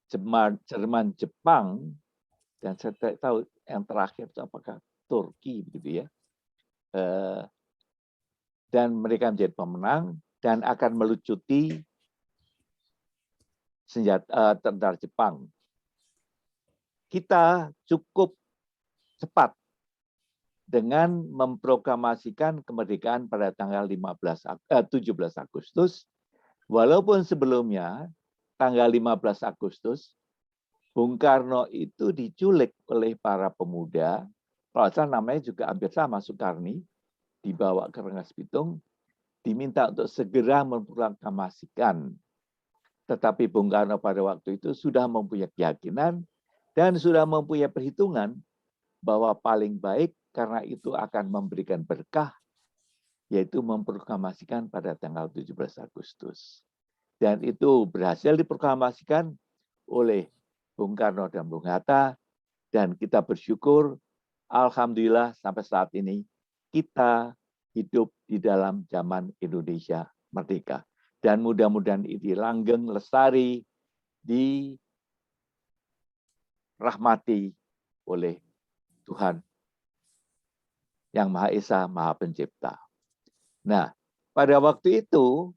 Jerman, Jepang, dan saya tidak tahu yang terakhir itu apakah Turki, begitu ya. Dan mereka menjadi pemenang dan akan melucuti senjata tentara Jepang. Kita cukup cepat dengan memproklamasikan kemerdekaan pada tanggal 17 Agustus, walaupun sebelumnya tanggal 15 Agustus Bung Karno itu diculik oleh para pemuda, kalau salah namanya juga hampir sama, Soekarni, dibawa ke Rengas Bitung, diminta untuk segera memproklamasikan. Tetapi Bung Karno pada waktu itu sudah mempunyai keyakinan dan sudah mempunyai perhitungan bahwa paling baik karena itu akan memberikan berkah, yaitu memproklamasikan pada tanggal 17 Agustus. Dan itu berhasil diproklamasikan oleh Bung Karno dan Bung Hatta, dan kita bersyukur, alhamdulillah sampai saat ini, kita hidup di dalam zaman Indonesia merdeka. Dan mudah-mudahan ini langgeng, lestari, dirahmati oleh Tuhan yang Maha Esa, Maha Pencipta. Nah, pada waktu itu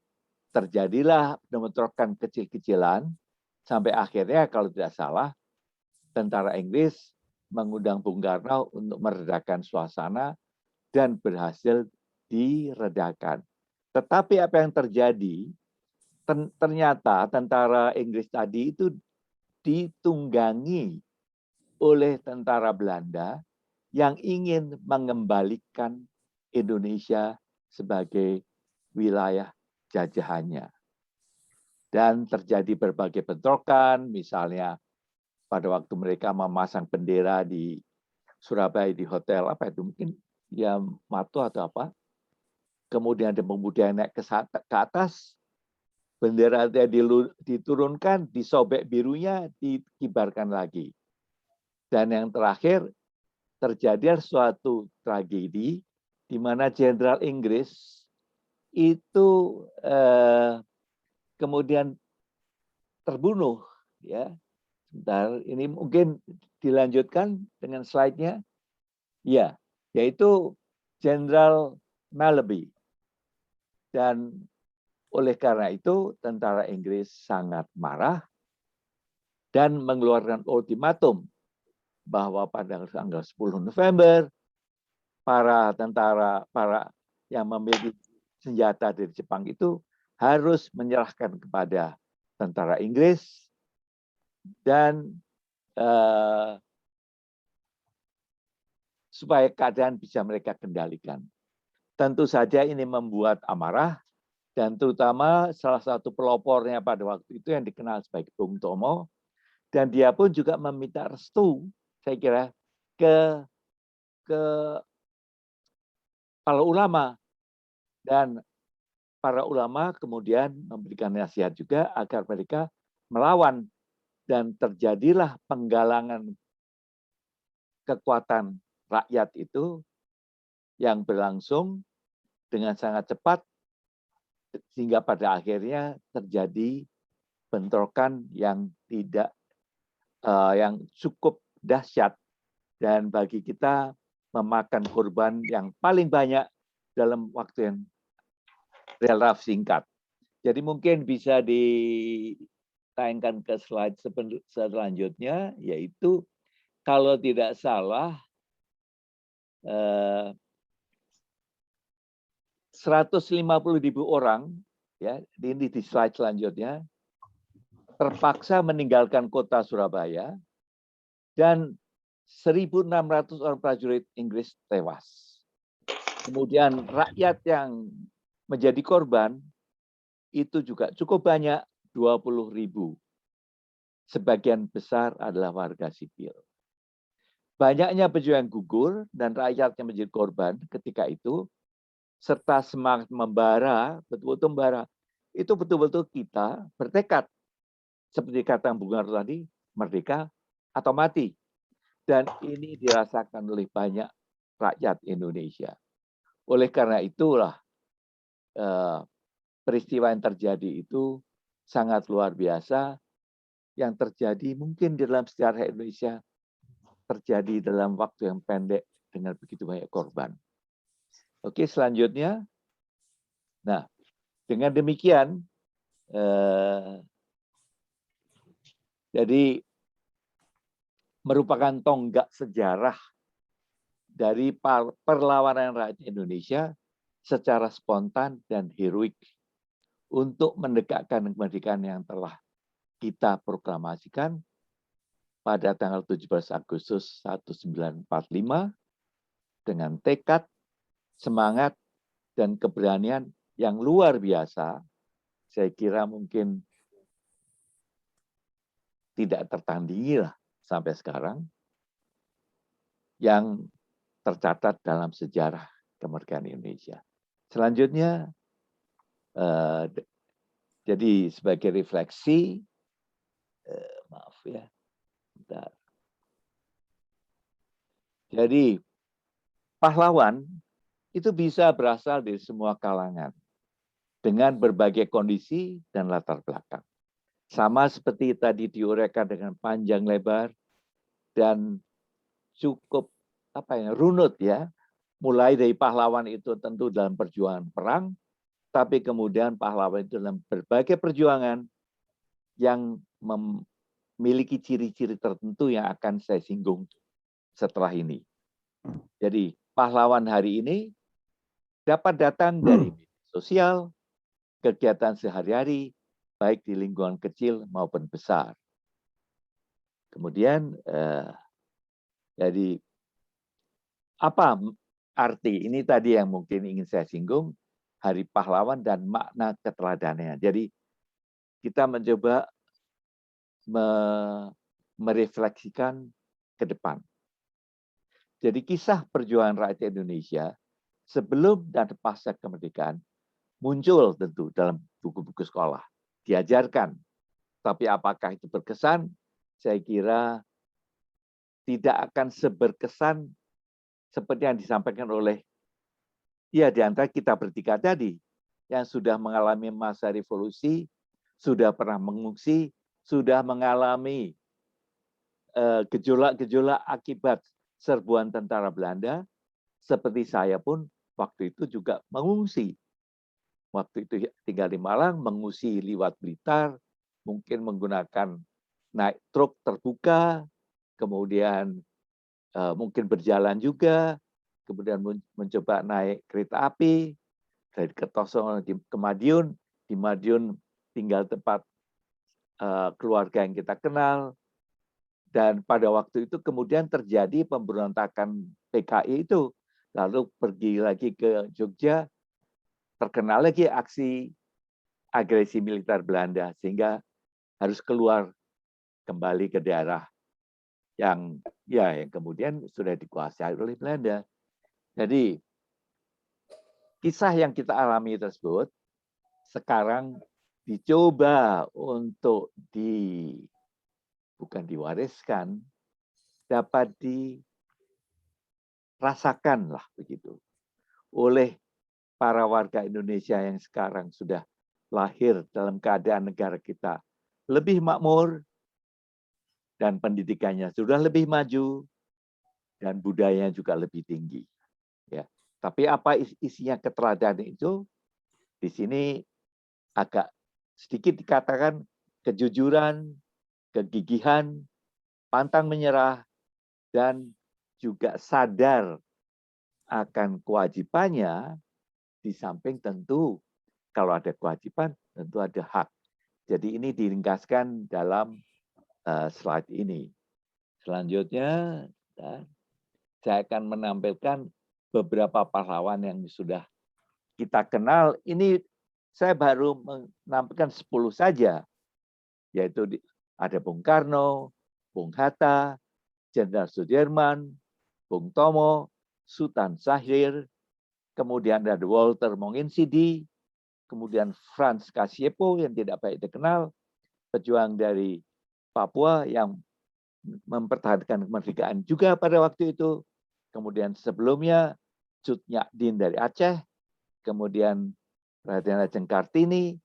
terjadilah bentrokan kecil-kecilan sampai akhirnya kalau tidak salah tentara Inggris mengundang Bung Karno untuk meredakan suasana dan berhasil diredakan. Tetapi apa yang terjadi? Ternyata tentara Inggris tadi itu ditunggangi oleh tentara Belanda yang ingin mengembalikan Indonesia sebagai wilayah jajahannya. Dan terjadi berbagai bentrokan, misalnya pada waktu mereka memasang bendera di Surabaya di hotel, apa itu mungkin ya Matu atau apa. Kemudian ada pemuda yang naik ke atas, bendera diturunkan, disobek birunya, dikibarkan lagi. Dan yang terakhir, terjadi suatu tragedi di mana Jenderal Inggris itu kemudian terbunuh. Ya, sebentar, ini mungkin dilanjutkan dengan slide-nya. Ya, yaitu Jenderal Malloby. Dan oleh karena itu tentara Inggris sangat marah dan mengeluarkan ultimatum bahwa pada tanggal 10 November para yang memiliki senjata dari Jepang itu harus menyerahkan kepada tentara Inggris dan supaya keadaan bisa mereka kendalikan. Tentu saja ini membuat amarah, dan terutama salah satu pelopornya pada waktu itu yang dikenal sebagai Bung Tomo, dan dia pun juga meminta restu, saya kira, ke para ulama, dan para ulama kemudian memberikan nasihat juga agar mereka melawan, dan terjadilah penggalangan kekuatan rakyat itu yang berlangsung dengan sangat cepat sehingga pada akhirnya terjadi bentrokan yang yang cukup dahsyat dan bagi kita memakan korban yang paling banyak dalam waktu yang relatif singkat. Jadi mungkin bisa ditayangkan ke slide selanjutnya, yaitu kalau tidak salah 150.000 orang, ya, ini di slide selanjutnya, terpaksa meninggalkan kota Surabaya dan 1.600 orang prajurit Inggris tewas. Kemudian rakyat yang menjadi korban itu juga cukup banyak, 20.000. Sebagian besar adalah warga sipil. Banyaknya pejuang gugur dan rakyatnya menjadi korban ketika itu, serta semangat membara, betul-betul membara, itu betul-betul kita bertekad. Seperti kata Bung Karno tadi, merdeka atau mati. Dan ini dirasakan oleh banyak rakyat Indonesia. Oleh karena itulah peristiwa yang terjadi itu sangat luar biasa, yang terjadi mungkin di dalam sejarah Indonesia terjadi dalam waktu yang pendek dengan begitu banyak korban. Oke, selanjutnya. Nah, dengan demikian, jadi merupakan tonggak sejarah dari perlawanan rakyat Indonesia secara spontan dan heroik untuk mendekatkan kemerdekaan yang telah kita proklamasikan pada tanggal 17 Agustus 1945 dengan tekad, semangat, dan keberanian yang luar biasa. Saya kira mungkin tidak tertandingi lah sampai sekarang yang tercatat dalam sejarah kemerdekaan Indonesia. Selanjutnya, jadi sebagai refleksi, maaf ya, bentar. Jadi pahlawan itu bisa berasal dari semua kalangan dengan berbagai kondisi dan latar belakang. Sama seperti tadi diuraikan dengan panjang lebar dan cukup runut ya. Mulai dari pahlawan itu tentu dalam perjuangan perang, tapi kemudian pahlawan itu dalam berbagai perjuangan yang memiliki ciri-ciri tertentu yang akan saya singgung setelah ini. Jadi pahlawan hari ini dapat datang dari media sosial, kegiatan sehari-hari, baik di lingkungan kecil maupun besar. Kemudian, jadi apa arti ini tadi yang mungkin ingin saya singgung, Hari Pahlawan dan makna keteladanannya. Jadi kita mencoba merefleksikan ke depan. Jadi kisah perjuangan rakyat Indonesia sebelum dan pasca kemerdekaan muncul tentu dalam buku-buku sekolah, diajarkan. Tapi apakah itu berkesan? Saya kira tidak akan seberkesan seperti yang disampaikan oleh di antara kita bertiga tadi yang sudah mengalami masa revolusi, sudah pernah mengungsi, sudah mengalami gejolak-gejolak akibat serbuan tentara Belanda, seperti saya pun waktu itu juga mengungsi. Waktu itu tinggal di Malang, mengungsi lewat Blitar, mungkin menggunakan naik truk terbuka, kemudian mungkin berjalan juga, kemudian mencoba naik kereta api, dari Kertosono ke Madiun, di Madiun tinggal tempat keluarga yang kita kenal, dan pada waktu itu kemudian terjadi pemberontakan PKI itu, lalu pergi lagi ke Jogja, terkenal lagi aksi agresi militer Belanda, sehingga harus keluar kembali ke daerah yang kemudian sudah dikuasai oleh Belanda. Jadi kisah yang kita alami tersebut sekarang dicoba untuk bukan diwariskan, dapat dirasakan lah begitu oleh para warga Indonesia yang sekarang sudah lahir dalam keadaan negara kita lebih makmur dan pendidikannya sudah lebih maju dan budayanya juga lebih tinggi. Ya, tapi apa isinya keteladanan itu? Di sini agak sedikit dikatakan kejujuran, kegigihan, pantang menyerah, dan juga sadar akan kewajibannya, di samping tentu kalau ada kewajiban, tentu ada hak. Jadi ini diringkaskan dalam slide ini. Selanjutnya, saya akan menampilkan beberapa pahlawan yang sudah kita kenal. Ini saya baru menampilkan 10 saja. yaitu ada Bung Karno, Bung Hatta, Jenderal Sudirman, Bung Tomo, Sultan Syahrir, kemudian ada Walter Monginsidi, kemudian Franz Kasiepo yang tidak baik dikenal, pejuang dari Papua yang mempertahankan kemerdekaan juga pada waktu itu. Kemudian sebelumnya Cut Nyak Dien dari Aceh, kemudian Raden Ajeng Kartini,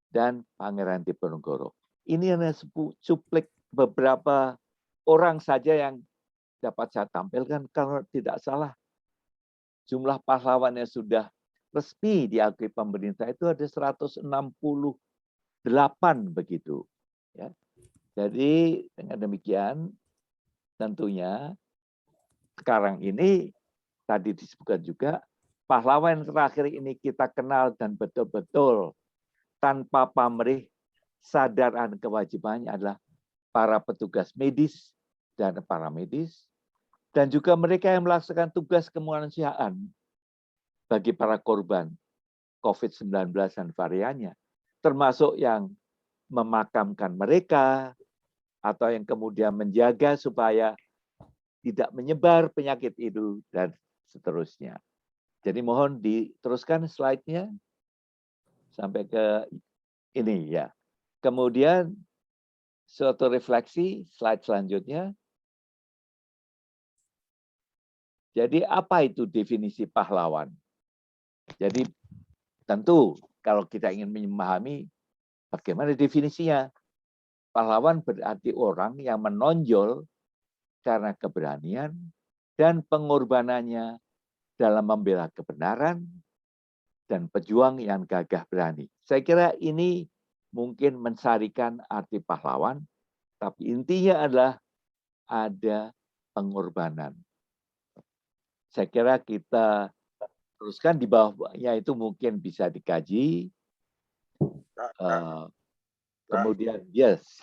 dan Pangeran Diponegoro. Ini hanya cuplik beberapa orang saja yang dapat saya tampilkan. Kalau tidak salah, jumlah pahlawan yang sudah resmi diakui pemerintah itu ada 168 begitu. Ya. Jadi dengan demikian tentunya sekarang ini tadi disebutkan juga pahlawan terakhir ini kita kenal dan betul-betul tanpa pamrih sadar akan kewajibannya adalah para petugas medis dan paramedis dan juga mereka yang melaksanakan tugas kemanusiaan bagi para korban COVID-19 dan variannya, termasuk yang memakamkan mereka atau yang kemudian menjaga supaya tidak menyebar penyakit itu dan seterusnya. Jadi mohon diteruskan slide-nya sampai ke ini ya. Kemudian suatu refleksi, slide selanjutnya. Jadi apa itu definisi pahlawan? Jadi tentu kalau kita ingin memahami bagaimana definisinya, pahlawan berarti orang yang menonjol karena keberanian dan pengorbanannya dalam membela kebenaran dan pejuang yang gagah berani. Saya kira ini mungkin mensarikan arti pahlawan, tapi intinya adalah ada pengorbanan. Saya kira kita teruskan di bawahnya itu mungkin bisa dikaji. Kemudian, yes,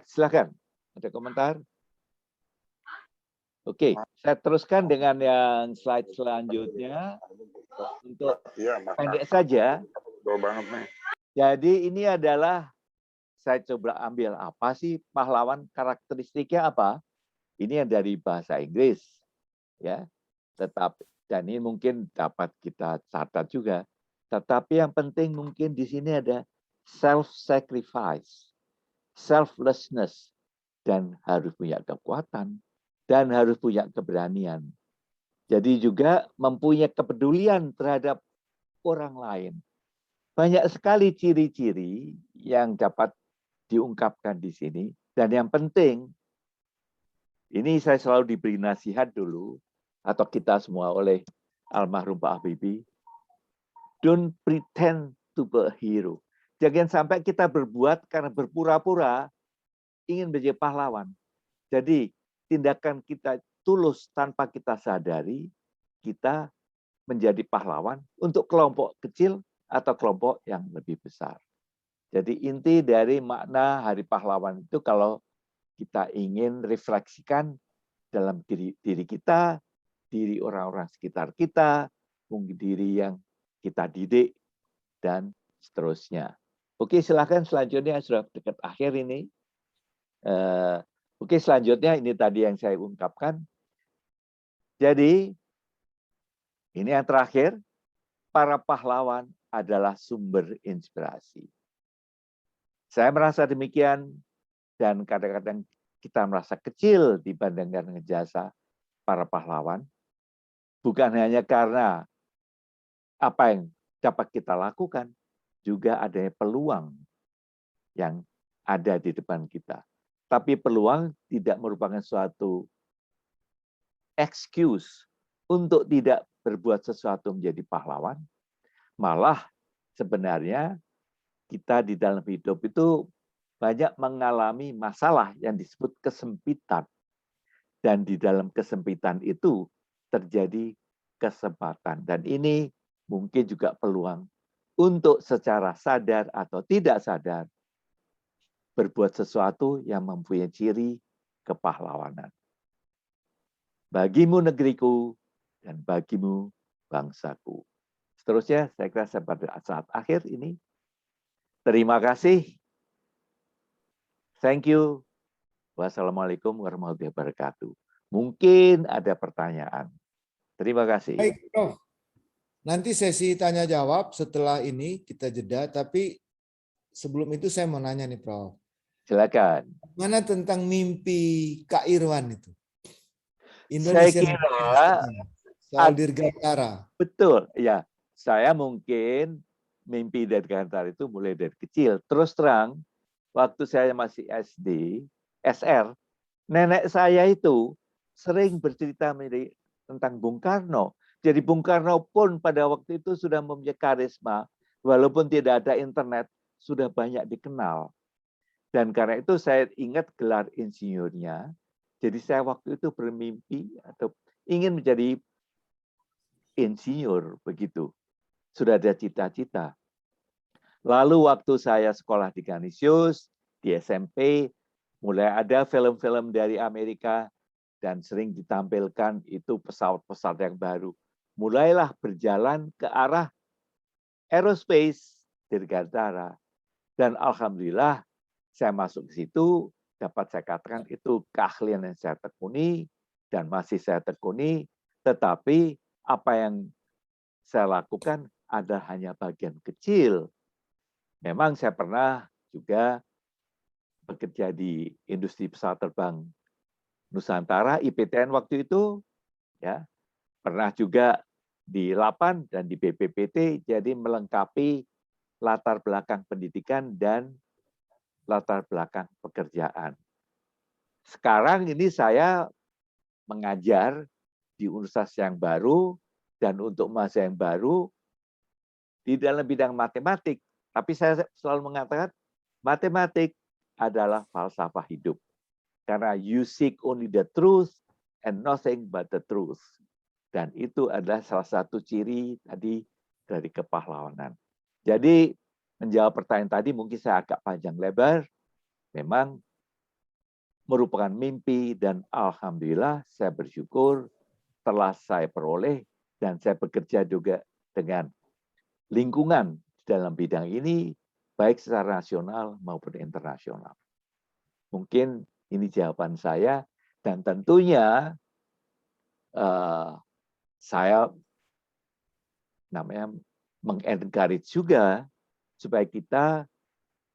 silakan. Ada komentar? Oke, saya teruskan dengan yang slide selanjutnya. Untuk pendek saja. Jadi ini adalah, saya coba ambil apa sih pahlawan, karakteristiknya apa? Ini yang dari bahasa Inggris. Ya, tetapi dan ini mungkin dapat kita catat juga. Tetapi yang penting mungkin di sini ada self-sacrifice, selflessness, dan harus punya kekuatan, dan harus punya keberanian. Jadi juga mempunyai kepedulian terhadap orang lain. Banyak sekali ciri-ciri yang dapat diungkapkan di sini. Dan yang penting, ini saya selalu diberi nasihat dulu, atau kita semua oleh almarhum Pak Habibie, don't pretend to be a hero. Jangan sampai kita berbuat karena berpura-pura ingin menjadi pahlawan. Jadi tindakan kita tulus tanpa kita sadari, kita menjadi pahlawan untuk kelompok kecil atau kelompok yang lebih besar. Jadi inti dari makna Hari Pahlawan itu kalau kita ingin refleksikan dalam diri kita, diri orang-orang sekitar kita, mungkin diri yang kita didik, dan seterusnya. Oke, silakan selanjutnya, sudah dekat akhir ini. Oke, selanjutnya ini tadi yang saya ungkapkan. Jadi, ini yang terakhir, para pahlawan adalah sumber inspirasi. Saya merasa demikian, dan kadang-kadang kita merasa kecil dibandingkan jasa para pahlawan. Bukan hanya karena apa yang dapat kita lakukan, juga adanya peluang yang ada di depan kita. Tapi peluang tidak merupakan suatu excuse untuk tidak berbuat sesuatu menjadi pahlawan. Malah sebenarnya kita di dalam hidup itu banyak mengalami masalah yang disebut kesempitan. Dan di dalam kesempitan itu terjadi kesempatan. Dan ini mungkin juga peluang untuk secara sadar atau tidak sadar berbuat sesuatu yang mempunyai ciri kepahlawanan. Bagimu negeriku dan bagimu bangsaku. Seterusnya saya kira pada saat akhir ini. Terima kasih. Thank you. Wassalamualaikum warahmatullahi wabarakatuh. Mungkin ada pertanyaan. Terima kasih. Baik, Prof. Nanti sesi tanya jawab setelah ini kita jeda, tapi sebelum itu saya mau nanya nih, Prof. Silakan. Mana tentang mimpi Kak Irwan itu? Saya Indonesian kira soal Dirgantara. betul, ya. Saya mungkin mimpi Dirgantara itu mulai dari kecil. Terus terang, waktu saya masih SD, SR, nenek saya itu sering bercerita tentang Bung Karno. Jadi Bung Karno pun pada waktu itu sudah mempunyai karisma, walaupun tidak ada internet, sudah banyak dikenal. Dan karena itu saya ingat gelar insinyurnya. Jadi saya waktu itu bermimpi atau ingin menjadi insinyur begitu. Sudah ada cita-cita. Lalu waktu saya sekolah di Canisius, di SMP, mulai ada film-film dari Amerika dan sering ditampilkan itu pesawat-pesawat yang baru. Mulailah berjalan ke arah aerospace Dirgantara. Dan alhamdulillah saya masuk ke situ, dapat saya katakan itu keahlian yang saya tekuni dan masih saya tekuni, tetapi apa yang saya lakukan adalah hanya bagian kecil. Memang saya pernah juga bekerja di industri pesawat terbang Nusantara, IPTN waktu itu, ya, pernah juga di LAPAN dan di BPPT, jadi melengkapi latar belakang pendidikan dan latar belakang pekerjaan. Sekarang ini saya mengajar di universitas yang baru dan untuk masa yang baru di dalam bidang matematik. Tapi saya selalu mengatakan matematik adalah falsafah hidup. Karena you seek only the truth and nothing but the truth. Dan itu adalah salah satu ciri tadi dari kepahlawanan. Jadi menjawab pertanyaan tadi mungkin saya agak panjang lebar. Memang merupakan mimpi dan alhamdulillah saya bersyukur telah saya peroleh dan saya bekerja juga dengan lingkungan dalam bidang ini baik secara nasional maupun internasional. Mungkin ini jawaban saya dan tentunya saya namanya mengencourage juga supaya kita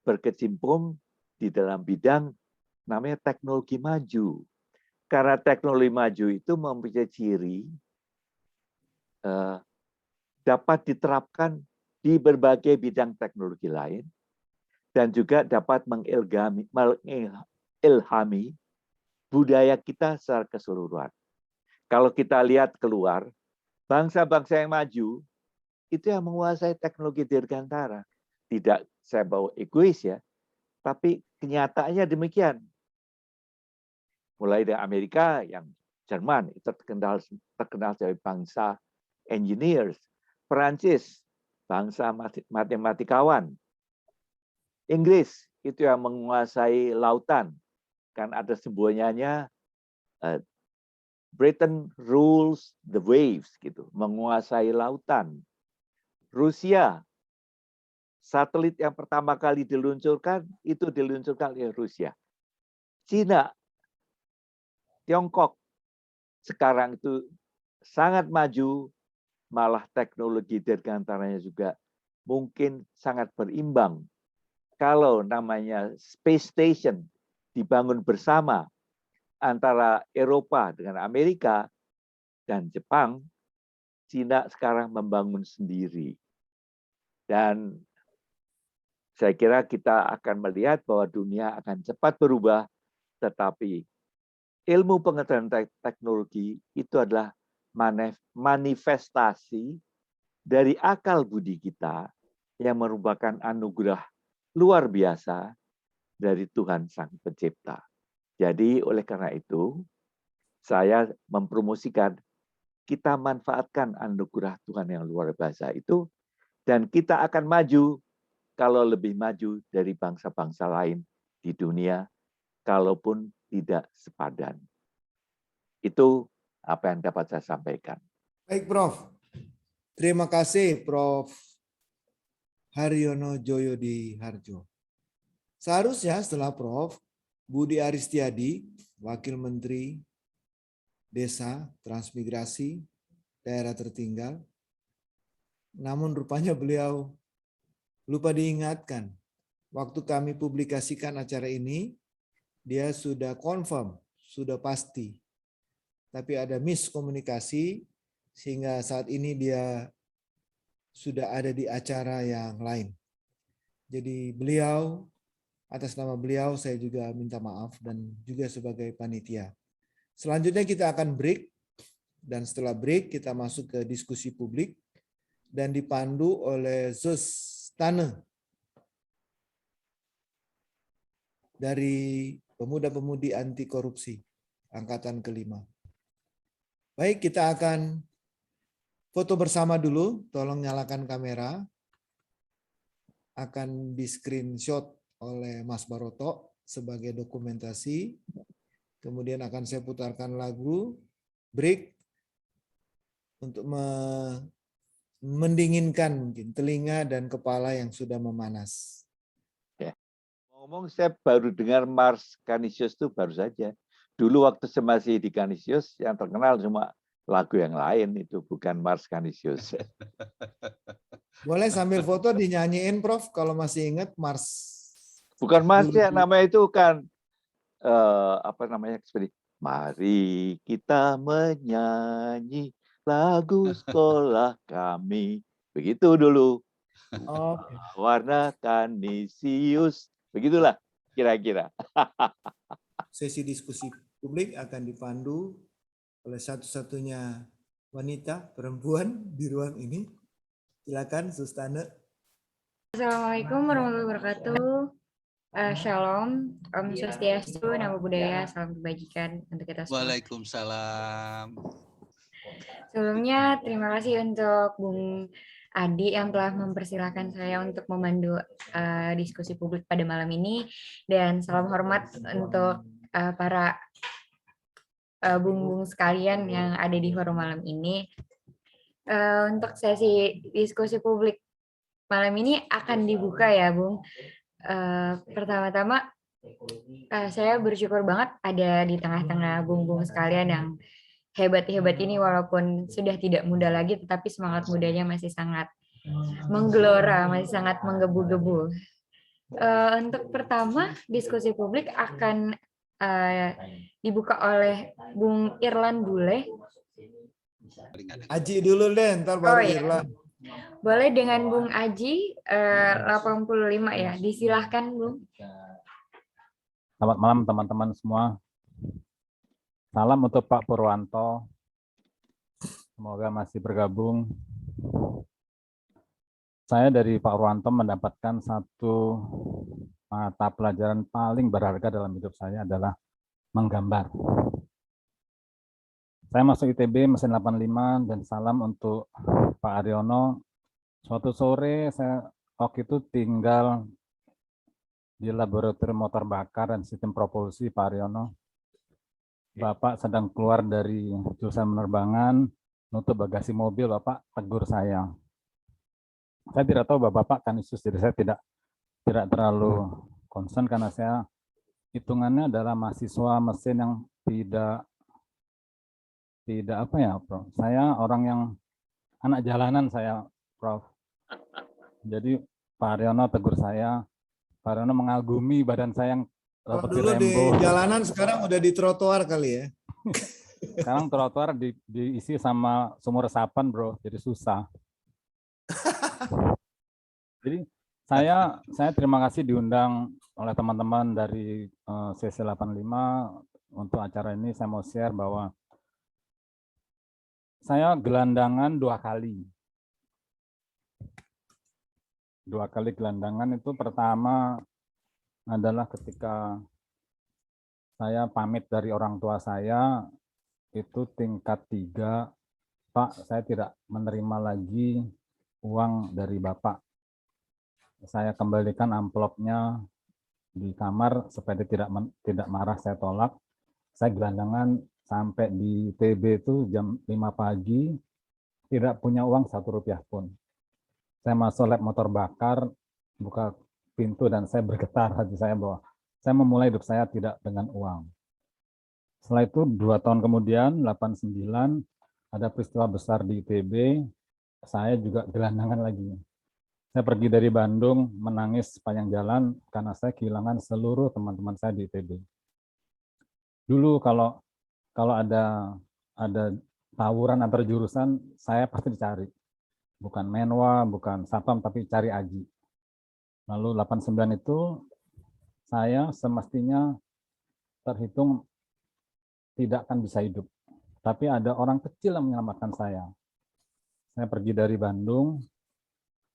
berkecimpung di dalam bidang namanya teknologi maju. Karena teknologi maju itu mempunyai ciri dapat diterapkan di berbagai bidang teknologi lain dan juga dapat mengilhami budaya kita secara keseluruhan. Kalau kita lihat keluar, bangsa-bangsa yang maju itu yang menguasai teknologi Dirgantara. Tidak saya bawa egois ya, tapi kenyataannya demikian. Mulai dari Amerika yang Jerman itu terkenal sebagai bangsa engineers, Perancis bangsa matematikawan, Inggris itu yang menguasai lautan, kan ada sebuahnya Britain rules the waves gitu, menguasai lautan. Rusia, satelit yang pertama kali diluncurkan itu diluncurkan oleh Rusia. Cina, Tiongkok sekarang itu sangat maju, malah teknologi Dirgantaranya juga mungkin sangat berimbang. Kalau namanya space station dibangun bersama antara Eropa dengan Amerika dan Jepang, Cina sekarang membangun sendiri. Dan saya kira kita akan melihat bahwa dunia akan cepat berubah, tetapi ilmu pengetahuan teknologi itu adalah manifestasi dari akal budi kita yang merupakan anugerah luar biasa dari Tuhan Sang Pencipta. Jadi oleh karena itu, saya mempromosikan kita manfaatkan anugerah Tuhan yang luar biasa itu, dan kita akan maju kalau lebih maju dari bangsa-bangsa lain di dunia, kalaupun tidak sepadan. Itu apa yang dapat saya sampaikan. Baik, Prof. Terima kasih, Prof. Haryono Joyo di Harjo. Seharusnya setelah Prof, Budi Aristiadi, Wakil Menteri Desa, Transmigrasi, Daerah Tertinggal. Namun rupanya beliau lupa diingatkan. Waktu kami publikasikan acara ini, dia sudah confirm, sudah pasti. Tapi ada miskomunikasi sehingga saat ini dia sudah ada di acara yang lain. Jadi beliau, atas nama beliau saya juga minta maaf dan juga sebagai panitia. Selanjutnya kita akan break dan setelah break kita masuk ke diskusi publik dan dipandu oleh Zustane dari Pemuda-Pemudi Anti Korupsi angkatan kelima. Baik, kita akan foto bersama dulu. Tolong nyalakan kamera. Akan di screenshot oleh Mas Baroto sebagai dokumentasi. Kemudian akan saya putarkan lagu break untuk mendinginkan mungkin telinga dan kepala yang sudah memanas. Ngomong saya baru dengar Mars Canisius itu baru saja. Dulu waktu saya masih di Canisius yang terkenal cuma lagu yang lain, itu bukan Mars Canisius. Boleh sambil foto dinyanyiin Prof kalau masih ingat Mars. Bukan Mars Dulu. ya, namanya itu kan apa namanya? Seperti mari kita menyanyi lagu sekolah kami. Begitu dulu. Oke. Warna Canisius. Begitulah kira-kira. Sesi diskusi publik akan dipandu oleh satu-satunya wanita perempuan di ruang ini. Silakan Sustane. Assalamualaikum warahmatullahi wabarakatuh. Shalom, Om Swastiastu, Namo Buddhaya, salam kebajikan untuk kita semua. Waalaikumsalam. Sebelumnya terima kasih untuk Bung Adi yang telah mempersilahkan saya untuk memandu diskusi publik pada malam ini, dan salam hormat untuk para bung-bung sekalian yang ada di forum malam ini. Untuk sesi diskusi publik malam ini akan dibuka ya, Bung. Pertama-tama saya bersyukur banget ada di tengah-tengah bung-bung sekalian yang hebat-hebat ini, walaupun sudah tidak muda lagi, tetapi semangat mudanya masih sangat menggelora, masih sangat menggebu-gebu. Untuk pertama, diskusi publik akan dibuka oleh Bung Irlan Bule. Aji dulu deh, ntar baru iya. Irlan. Boleh dengan Bung Aji 85 ya. Disilahkan, Bung. Selamat malam teman-teman semua. Salam untuk Pak Purwanto. Semoga masih bergabung. Saya dari Pak Purwanto mendapatkan satu mata pelajaran paling berharga dalam hidup saya adalah menggambar. Saya masuk ITB mesin 85 dan salam untuk Pak Aryono. Suatu sore saya waktu itu tinggal di laboratorium motor bakar dan sistem propulsi Pak Aryono. Bapak sedang keluar dari jurusan penerbangan, nutup bagasi mobil, Bapak tegur saya. Saya tidak tahu Bapak Canisius, jadi saya tidak terlalu concern karena saya hitungannya adalah mahasiswa mesin yang tidak apa ya, Prof. Saya orang yang anak jalanan saya, Prof. Jadi Pak Aryono tegur saya, Pak Aryono mengagumi badan saya yang Kalau seperti dulu di Rembo. jalanan, sekarang udah di trotoar kali ya. Sekarang trotoar diisi sama sumur resapan, Bro, jadi susah. Jadi saya terima kasih diundang oleh teman-teman dari sesi 85 untuk acara ini. Saya mau share bahwa saya gelandangan 2 kali. 2 kali gelandangan itu pertama adalah ketika saya pamit dari orang tua saya, itu tingkat 3, Pak, saya tidak menerima lagi uang dari Bapak. Saya kembalikan amplopnya di kamar supaya dia tidak marah, saya tolak. Saya gelandangan sampai di TB itu jam 5 pagi, tidak punya uang 1 rupiah pun. Saya masuk lab motor bakar, buka pintu dan saya bergetar hati saya bahwa Saya memulai hidup saya tidak dengan uang. Setelah itu 2 tahun kemudian, 89, ada peristiwa besar di ITB, saya juga gelandangan lagi. Saya pergi dari Bandung menangis sepanjang jalan karena saya kehilangan seluruh teman-teman saya di ITB. Dulu kalau ada tawuran antar jurusan, saya pasti dicari. Bukan Menwa, bukan Satpam, tapi cari Aji. Lalu 89 itu saya semestinya terhitung tidak akan bisa hidup. Tapi ada orang kecil yang menyelamatkan saya. Saya pergi dari Bandung,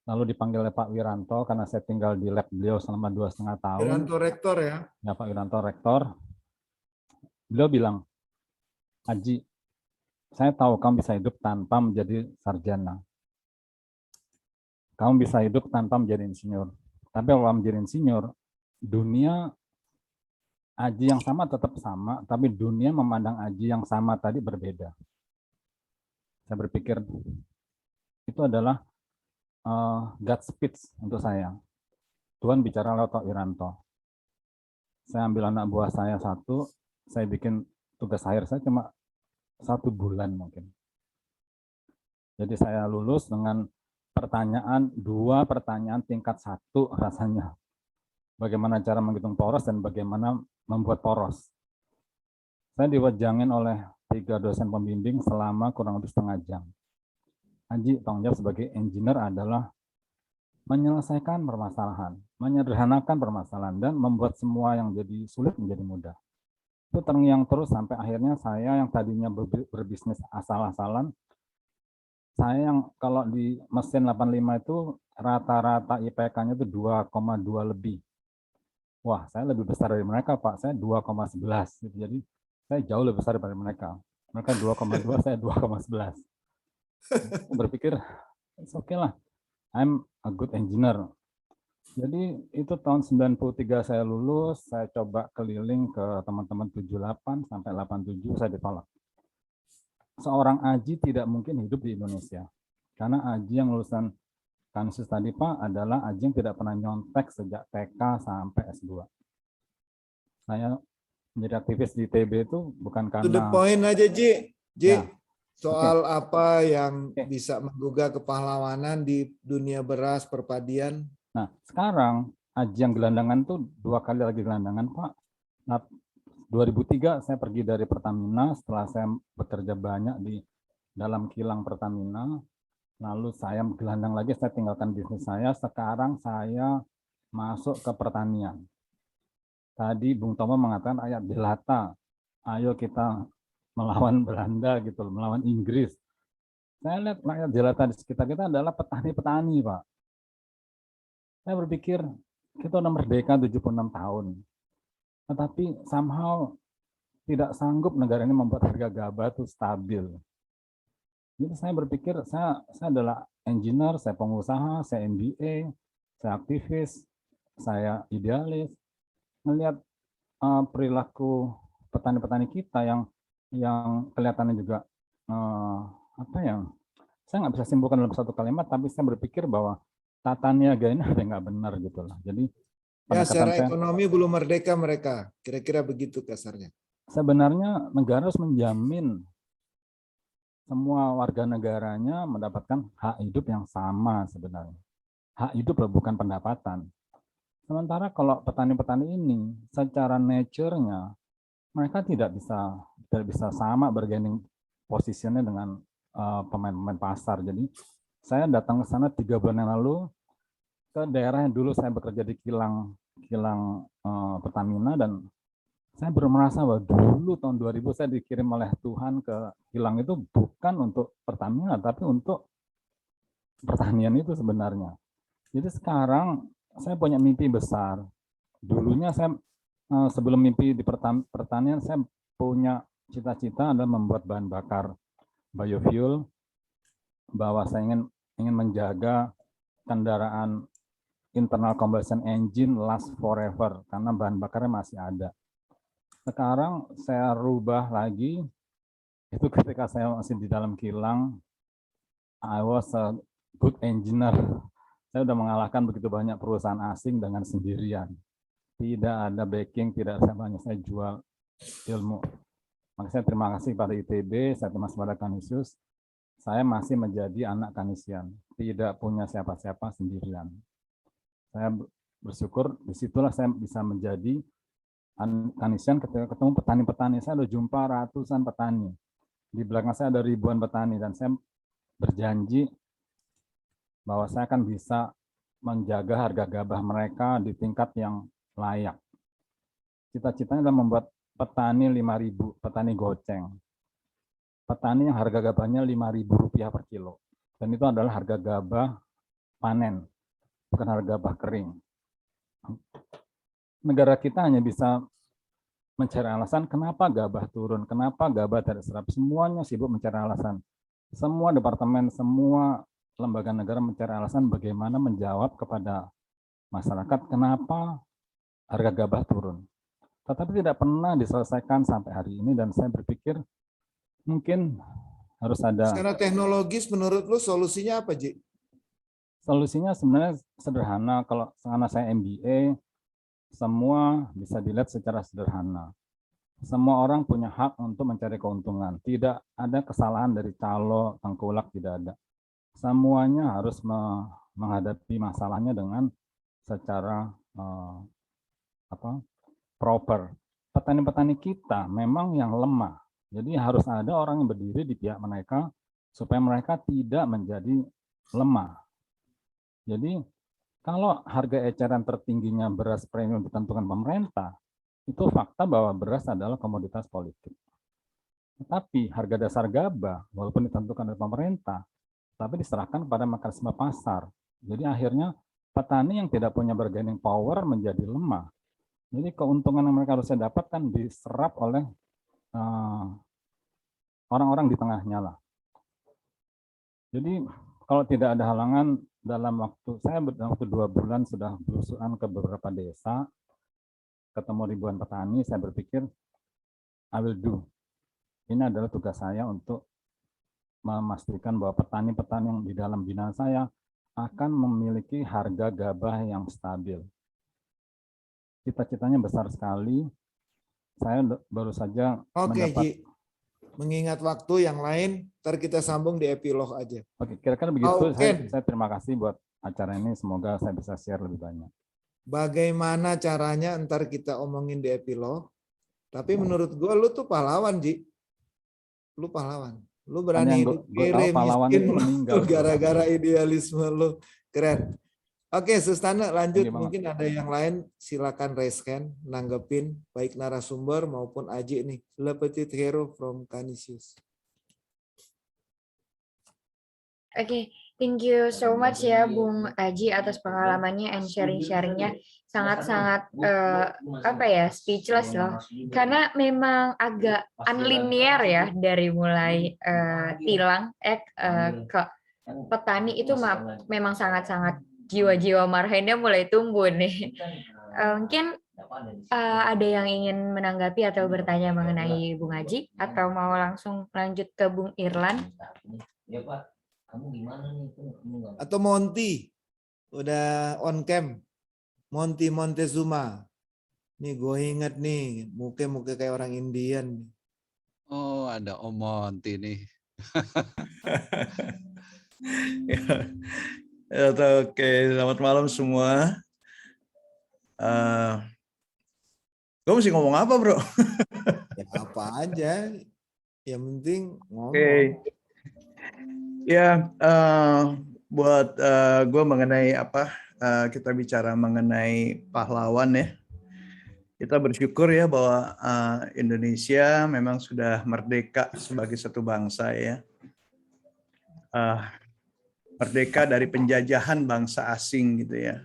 lalu dipanggil oleh Pak Wiranto karena saya tinggal di lab beliau selama 2,5 tahun. Wiranto rektor ya? Ya, Pak Wiranto rektor. Beliau bilang, Haji, saya tahu kamu bisa hidup tanpa menjadi sarjana. Kamu bisa hidup tanpa menjadi insinyur. Tapi kalau menjadi insinyur, dunia Aji yang sama tetap sama, tapi dunia memandang Aji yang sama tadi berbeda. Saya berpikir itu adalah God speech untuk saya. Tuhan bicara lewat Pak Wiranto. Saya ambil anak buah saya 1, saya bikin tugas akhir saya cuma 1 bulan mungkin. Jadi saya lulus dengan 2 pertanyaan tingkat 1 rasanya. Bagaimana cara menghitung poros dan bagaimana membuat poros. Saya diwajangin oleh 3 dosen pembimbing selama kurang lebih setengah jam. Haji, tanggung jawab sebagai engineer adalah menyelesaikan permasalahan, menyederhanakan permasalahan, dan membuat semua yang jadi sulit menjadi mudah. Itu terngiang terus sampai akhirnya saya yang tadinya berbisnis asal-asalan, saya yang kalau di mesin 85 itu rata-rata IPK-nya itu 2,2 lebih. Wah, saya lebih besar dari mereka, Pak. Saya 2,11. Jadi, saya jauh lebih besar daripada mereka. Mereka 2,2, saya 2,11. Saya berpikir, it's okay lah. I'm a good engineer. Jadi, itu tahun 93 saya lulus, saya coba keliling ke teman-teman 78 sampai 87, saya ditolak. Seorang Aji tidak mungkin hidup di Indonesia. Karena Aji yang lulusan Kansis tadi Pak adalah Aji yang tidak pernah nyontek sejak TK sampai S2. Saya menjadi aktivis di ITB itu bukan karena... To the point aja, Ji. Ya. Soal apa yang Oke. bisa menggugah kepahlawanan di dunia beras perpadian? Nah, sekarang Aji yang gelandangan tuh 2 kali lagi gelandangan Pak. Nah, 2003 saya pergi dari Pertamina setelah saya bekerja banyak di dalam kilang Pertamina. Lalu saya gelandang lagi, saya tinggalkan bisnis saya. Sekarang saya masuk ke pertanian. Tadi Bung Tomo mengatakan ayat jelata, ayo kita melawan Belanda gitu, melawan Inggris. Saya lihat rakyat jelata di sekitar kita adalah petani-petani, Pak. Saya berpikir kita udah merdeka 76 tahun. Tetapi somehow tidak sanggup negara ini membuat harga gabah itu stabil. Jadi saya berpikir, saya adalah engineer, saya pengusaha, saya MBA, saya aktivis, saya idealis. Melihat perilaku petani-petani kita yang kelihatannya juga saya nggak bisa simpulkan dalam 1 kalimat, tapi saya berpikir bahwa tata niaga ini ada nggak benar gitu lah. Jadi Ya, secara ekonomi belum merdeka mereka, kira-kira begitu kasarnya. Sebenarnya negara harus menjamin semua warga negaranya mendapatkan hak hidup yang sama sebenarnya. Hak hidup loh, bukan pendapatan. Sementara kalau petani-petani ini secara nature-nya mereka tidak bisa sama bergaining posisinya dengan pemain-pemain pasar. Jadi saya datang ke sana 3 bulan yang lalu ke daerah yang dulu saya bekerja di kilang Pertamina, dan saya baru merasa bahwa dulu tahun 2000 saya dikirim oleh Tuhan ke kilang itu bukan untuk Pertamina, tapi untuk pertanian itu sebenarnya. Jadi sekarang saya punya mimpi besar. Dulunya saya sebelum mimpi di pertanian, saya punya cita-cita adalah membuat bahan bakar biofuel, bahwa saya ingin menjaga kendaraan internal combustion engine last forever karena bahan bakarnya masih ada. Sekarang saya rubah lagi, itu ketika saya masih di dalam kilang, I was a good engineer. Saya sudah mengalahkan begitu banyak perusahaan asing dengan sendirian. tidak ada backing, tidak ada banyak, saya jual ilmu. Makanya saya terima kasih pada ITB, saya terima kasih pada Kanisius. Saya masih menjadi anak Kanisian, tidak punya siapa-siapa sendirian. Saya bersyukur disitulah saya bisa menjadi Kanisian ketika ketemu petani-petani. Saya udah jumpa ratusan petani. Di belakang saya ada ribuan petani dan saya berjanji bahwa saya akan bisa menjaga harga gabah mereka di tingkat yang layak. Cita-citanya adalah membuat petani 5.000, petani goceng. Petani yang harga gabahnya Rp5.000 per kilo. Dan itu adalah harga gabah panen, bukan harga gabah kering. Negara kita hanya bisa mencari alasan kenapa gabah turun, kenapa gabah tidak serap. Semuanya sibuk mencari alasan. Semua departemen, semua lembaga negara mencari alasan bagaimana menjawab kepada masyarakat kenapa harga gabah turun. Tetapi tidak pernah diselesaikan sampai hari ini dan saya berpikir mungkin harus ada. Secara teknologis menurut lu solusinya apa, Ji? Solusinya sebenarnya sederhana. Kalau karena saya MBA, semua bisa dilihat secara sederhana. Semua orang punya hak untuk mencari keuntungan. Tidak ada kesalahan dari calo, tengkulak, tidak ada. Semuanya harus menghadapi masalahnya dengan secara proper. Petani-petani kita memang yang lemah. Jadi harus ada orang yang berdiri di pihak mereka supaya mereka tidak menjadi lemah. Jadi kalau harga eceran tertingginya beras premium ditentukan pemerintah, itu fakta bahwa beras adalah komoditas politik. Tetapi harga dasar gabah, walaupun ditentukan oleh pemerintah, tapi diserahkan kepada mekanisme pasar. Jadi akhirnya petani yang tidak punya bargaining power menjadi lemah. Jadi keuntungan yang mereka harusnya dapatkan diserap oleh orang-orang di tengahnya lah. Jadi kalau tidak ada halangan dalam waktu, saya dalam waktu 2 bulan sudah belusuan ke beberapa desa, ketemu ribuan petani, saya berpikir, I will do. Ini adalah tugas saya untuk memastikan bahwa petani-petani yang di dalam binaan saya akan memiliki harga gabah yang stabil. Cita-citanya besar sekali. Saya baru saja mendapat. Ji. Mengingat waktu yang lain, ntar kita sambung di epilog aja. Oke, kira-kira begitu. Saya terima kasih buat acara ini. Semoga saya bisa share lebih banyak. Bagaimana caranya ntar kita omongin di epilog. Tapi menurut gue lu tuh pahlawan, Ji. Lu pahlawan. Lu berani hidup kiri miskin gara-gara idealisme lu. Keren. Oke, Sustana lanjut. Mungkin ada yang lain, silakan raise hand, nanggepin baik narasumber maupun Aji nih. Le Petit Hero from Kanisius. Oke, thank you so much ya Bung Aji atas pengalamannya and sharing-sharingnya. Sangat-sangat speechless loh. Karena memang agak unlinear ya dari mulai tilang ke petani itu memang sangat-sangat jiwa-jiwa marhainnya mulai tumbuh nih. Mungkin ada yang ingin menanggapi atau bertanya mengenai Bung Aji atau mau langsung lanjut ke Bung Irlan? Ya Pak, kamu gimana nih? Atau Monty, udah on cam. Monty Montezuma. Nih gue inget nih, muka kayak orang Indian. Oh, ada Om Monty nih. Oke, selamat malam semua. Gue mesti ngomong apa, bro? Ya apa aja, yang penting ngomong. Ya, buat gue mengenai apa? Kita bicara mengenai pahlawan ya. Kita bersyukur ya bahwa Indonesia memang sudah merdeka sebagai satu bangsa ya. Merdeka dari penjajahan bangsa asing gitu ya.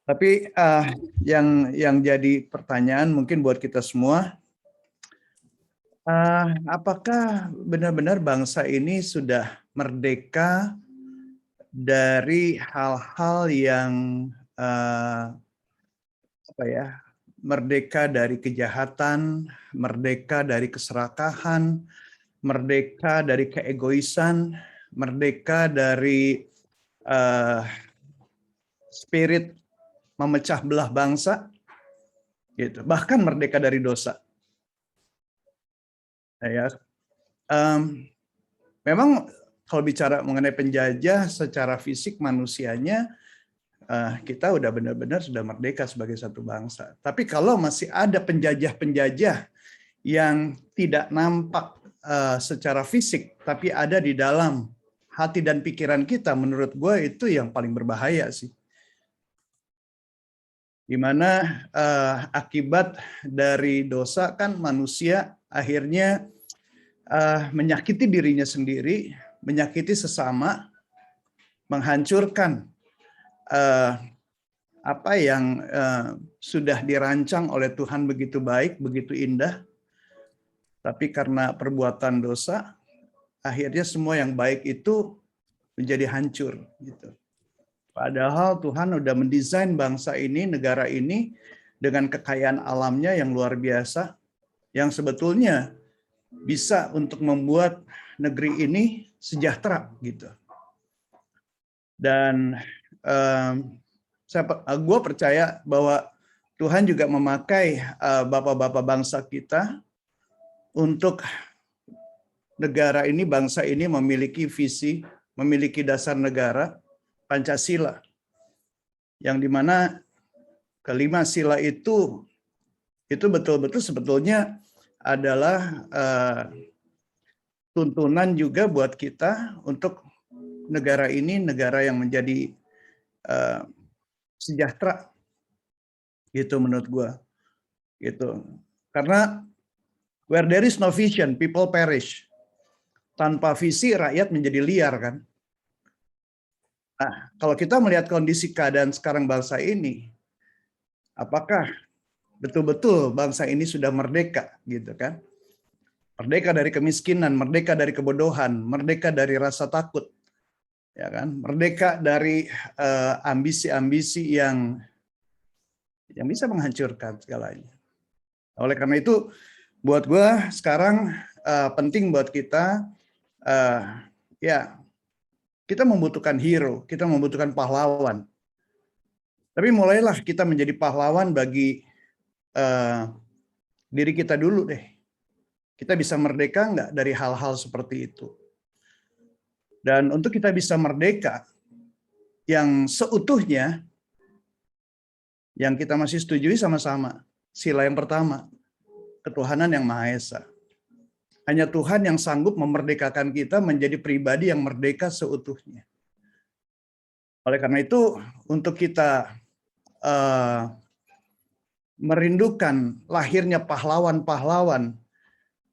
Tapi yang jadi pertanyaan mungkin buat kita semua, apakah benar-benar bangsa ini sudah merdeka dari hal-hal yang merdeka dari kejahatan, merdeka dari keserakahan, merdeka dari keegoisan, merdeka dari spirit memecah belah bangsa, gitu. Bahkan merdeka dari dosa. Ya, memang kalau bicara mengenai penjajah secara fisik manusianya, kita udah benar-benar sudah merdeka sebagai satu bangsa. Tapi kalau masih ada penjajah-penjajah yang tidak nampak secara fisik, tapi ada di dalam hati dan pikiran kita, menurut gue itu yang paling berbahaya sih. Di mana akibat dari dosa kan manusia akhirnya menyakiti dirinya sendiri, menyakiti sesama, menghancurkan apa yang sudah dirancang oleh Tuhan begitu baik, begitu indah. Tapi karena perbuatan dosa, akhirnya semua yang baik itu menjadi hancur. Gitu. Padahal Tuhan udah mendesain bangsa ini, negara ini dengan kekayaan alamnya yang luar biasa, yang sebetulnya bisa untuk membuat negeri ini sejahtera gitu. Dan gue percaya bahwa Tuhan juga memakai bapak-bapak bangsa kita untuk negara ini, bangsa ini memiliki visi, memiliki dasar negara, Pancasila, yang dimana kelima sila itu betul-betul sebetulnya adalah tuntunan juga buat kita untuk negara ini, negara yang menjadi sejahtera, gitu menurut gue, gitu. Karena where there is no vision, people perish. Tanpa visi rakyat menjadi liar kan. Nah, kalau kita melihat kondisi keadaan sekarang bangsa ini, apakah betul-betul bangsa ini sudah merdeka gitu kan? Merdeka dari kemiskinan, merdeka dari kebodohan, merdeka dari rasa takut. Ya kan? Merdeka dari ambisi-ambisi yang bisa menghancurkan segalanya. Oleh karena itu, buat gue sekarang penting buat kita, ya kita membutuhkan hero, kita membutuhkan pahlawan. Tapi mulailah kita menjadi pahlawan bagi diri kita dulu deh. Kita bisa merdeka nggak dari hal-hal seperti itu? Dan untuk kita bisa merdeka yang seutuhnya, yang kita masih setujui sama-sama, sila yang pertama, ketuhanan yang Maha Esa. Hanya Tuhan yang sanggup memerdekakan kita menjadi pribadi yang merdeka seutuhnya. Oleh karena itu, untuk kita merindukan lahirnya pahlawan-pahlawan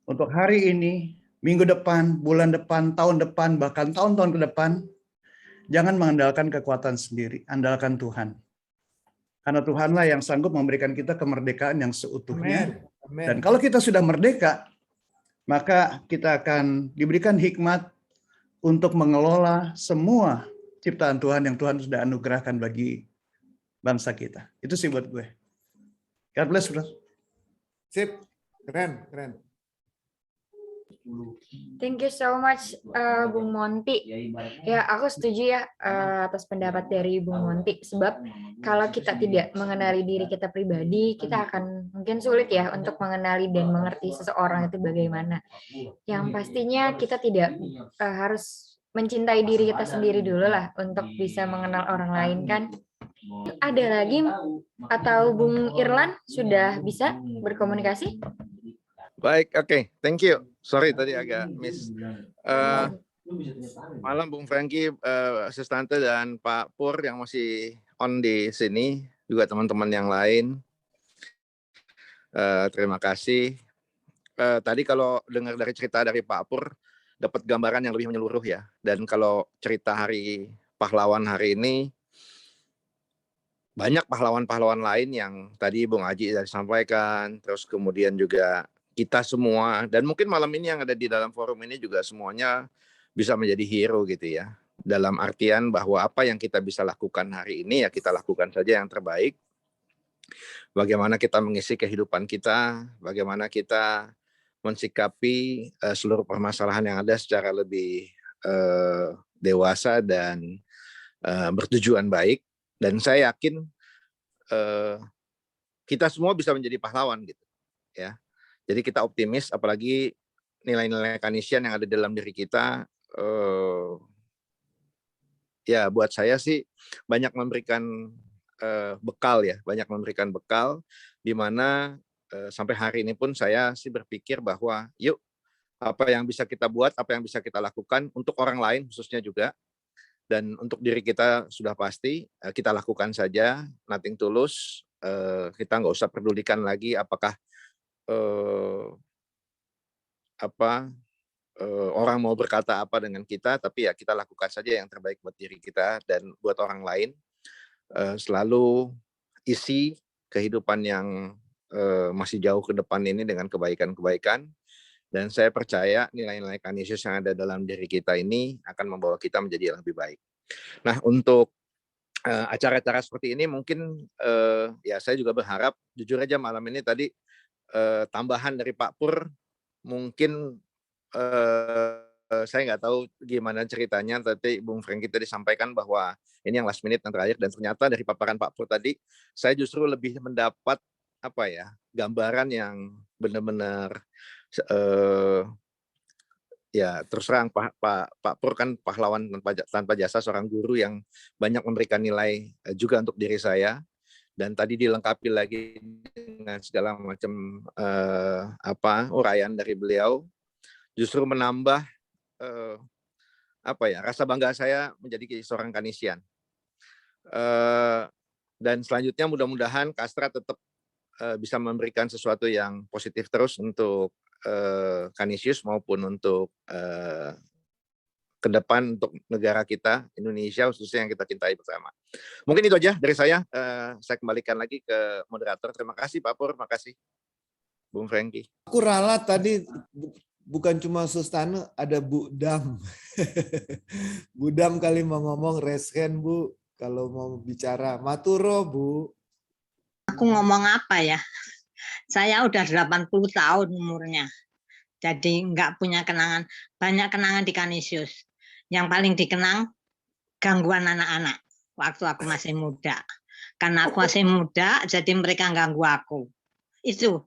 untuk hari ini, minggu depan, bulan depan, tahun depan, bahkan tahun-tahun ke depan, jangan mengandalkan kekuatan sendiri, andalkan Tuhan. Karena Tuhanlah yang sanggup memberikan kita kemerdekaan yang seutuhnya. Amen. Dan kalau kita sudah merdeka, maka kita akan diberikan hikmat untuk mengelola semua ciptaan Tuhan yang Tuhan sudah anugerahkan bagi bangsa kita. Itu sih buat gue. God bless, bro. Sip, keren, keren. Thank you so much, Bung Monty. Ya, aku setuju ya atas pendapat dari Bung Monty. Sebab kalau kita tidak mengenali diri kita pribadi, kita akan mungkin sulit ya untuk mengenali dan mengerti seseorang itu bagaimana. Yang pastinya kita tidak harus mencintai diri kita sendiri dulu lah untuk bisa mengenal orang lain kan. Ada lagi atau Bung Irlan sudah bisa berkomunikasi? Baik, oke. Thank you. Sorry tadi agak miss. Malam Bung Franky, Sestante dan Pak Pur yang masih on di sini, juga teman-teman yang lain. Terima kasih. Tadi kalau dengar dari cerita dari Pak Pur, dapat gambaran yang lebih menyeluruh ya. Dan kalau cerita hari pahlawan hari ini, banyak pahlawan-pahlawan lain yang tadi Bung Aji tadi sampaikan, terus kemudian juga kita semua, dan mungkin malam ini yang ada di dalam forum ini juga semuanya bisa menjadi hero gitu ya. Dalam artian bahwa apa yang kita bisa lakukan hari ini ya kita lakukan saja yang terbaik. Bagaimana kita mengisi kehidupan kita, bagaimana kita mensikapi seluruh permasalahan yang ada secara lebih dewasa dan bertujuan baik. Dan saya yakin kita semua bisa menjadi pahlawan gitu ya. Jadi kita optimis, apalagi nilai-nilai Kanisian yang ada dalam diri kita. Ya buat saya sih banyak memberikan bekal ya, banyak memberikan bekal di mana sampai hari ini pun saya sih berpikir bahwa yuk apa yang bisa kita buat, apa yang bisa kita lakukan untuk orang lain khususnya juga, dan untuk diri kita sudah pasti kita lakukan saja, nothing tulus. Kita nggak usah pedulikan lagi apakah orang mau berkata apa dengan kita, tapi ya kita lakukan saja yang terbaik buat diri kita dan buat orang lain. Selalu isi kehidupan yang masih jauh ke depan ini dengan kebaikan-kebaikan, dan saya percaya nilai-nilai Kanisius yang ada dalam diri kita ini akan membawa kita menjadi lebih baik. Nah, untuk acara-acara seperti ini mungkin ya saya juga berharap, jujur aja malam ini tadi tambahan dari Pak Pur, mungkin saya nggak tahu gimana ceritanya, tapi Bung Franky tadi sampaikan bahwa ini yang last minute yang terakhir, dan ternyata dari paparan Pak Pur tadi saya justru lebih mendapat gambaran yang benar-benar ya terus terang Pak Pur kan pahlawan tanpa jasa, seorang guru yang banyak memberikan nilai juga untuk diri saya, dan tadi dilengkapi lagi dengan segala macam uraian dari beliau, justru menambah rasa bangga saya menjadi seorang Kanisian. Dan selanjutnya mudah-mudahan Kastra tetap bisa memberikan sesuatu yang positif terus untuk Kanisius maupun untuk ke depan untuk negara kita Indonesia, khususnya yang kita cintai bersama. Mungkin itu aja dari saya. Saya kembalikan lagi ke moderator. Terima kasih Pak Pur, terima kasih Bung Franky. Aku ralat tadi bukan cuma Sustana, ada Bu Dam. Bu Dam kali mau ngomong, raise hand Bu kalau mau bicara. Maturo Bu. Aku ngomong apa ya? Saya udah 80 tahun umurnya. Jadi nggak punya kenangan, banyak kenangan di Kanisius. Yang paling dikenang gangguan anak-anak waktu aku masih muda. Karena aku masih muda, jadi mereka ganggu aku. Itu.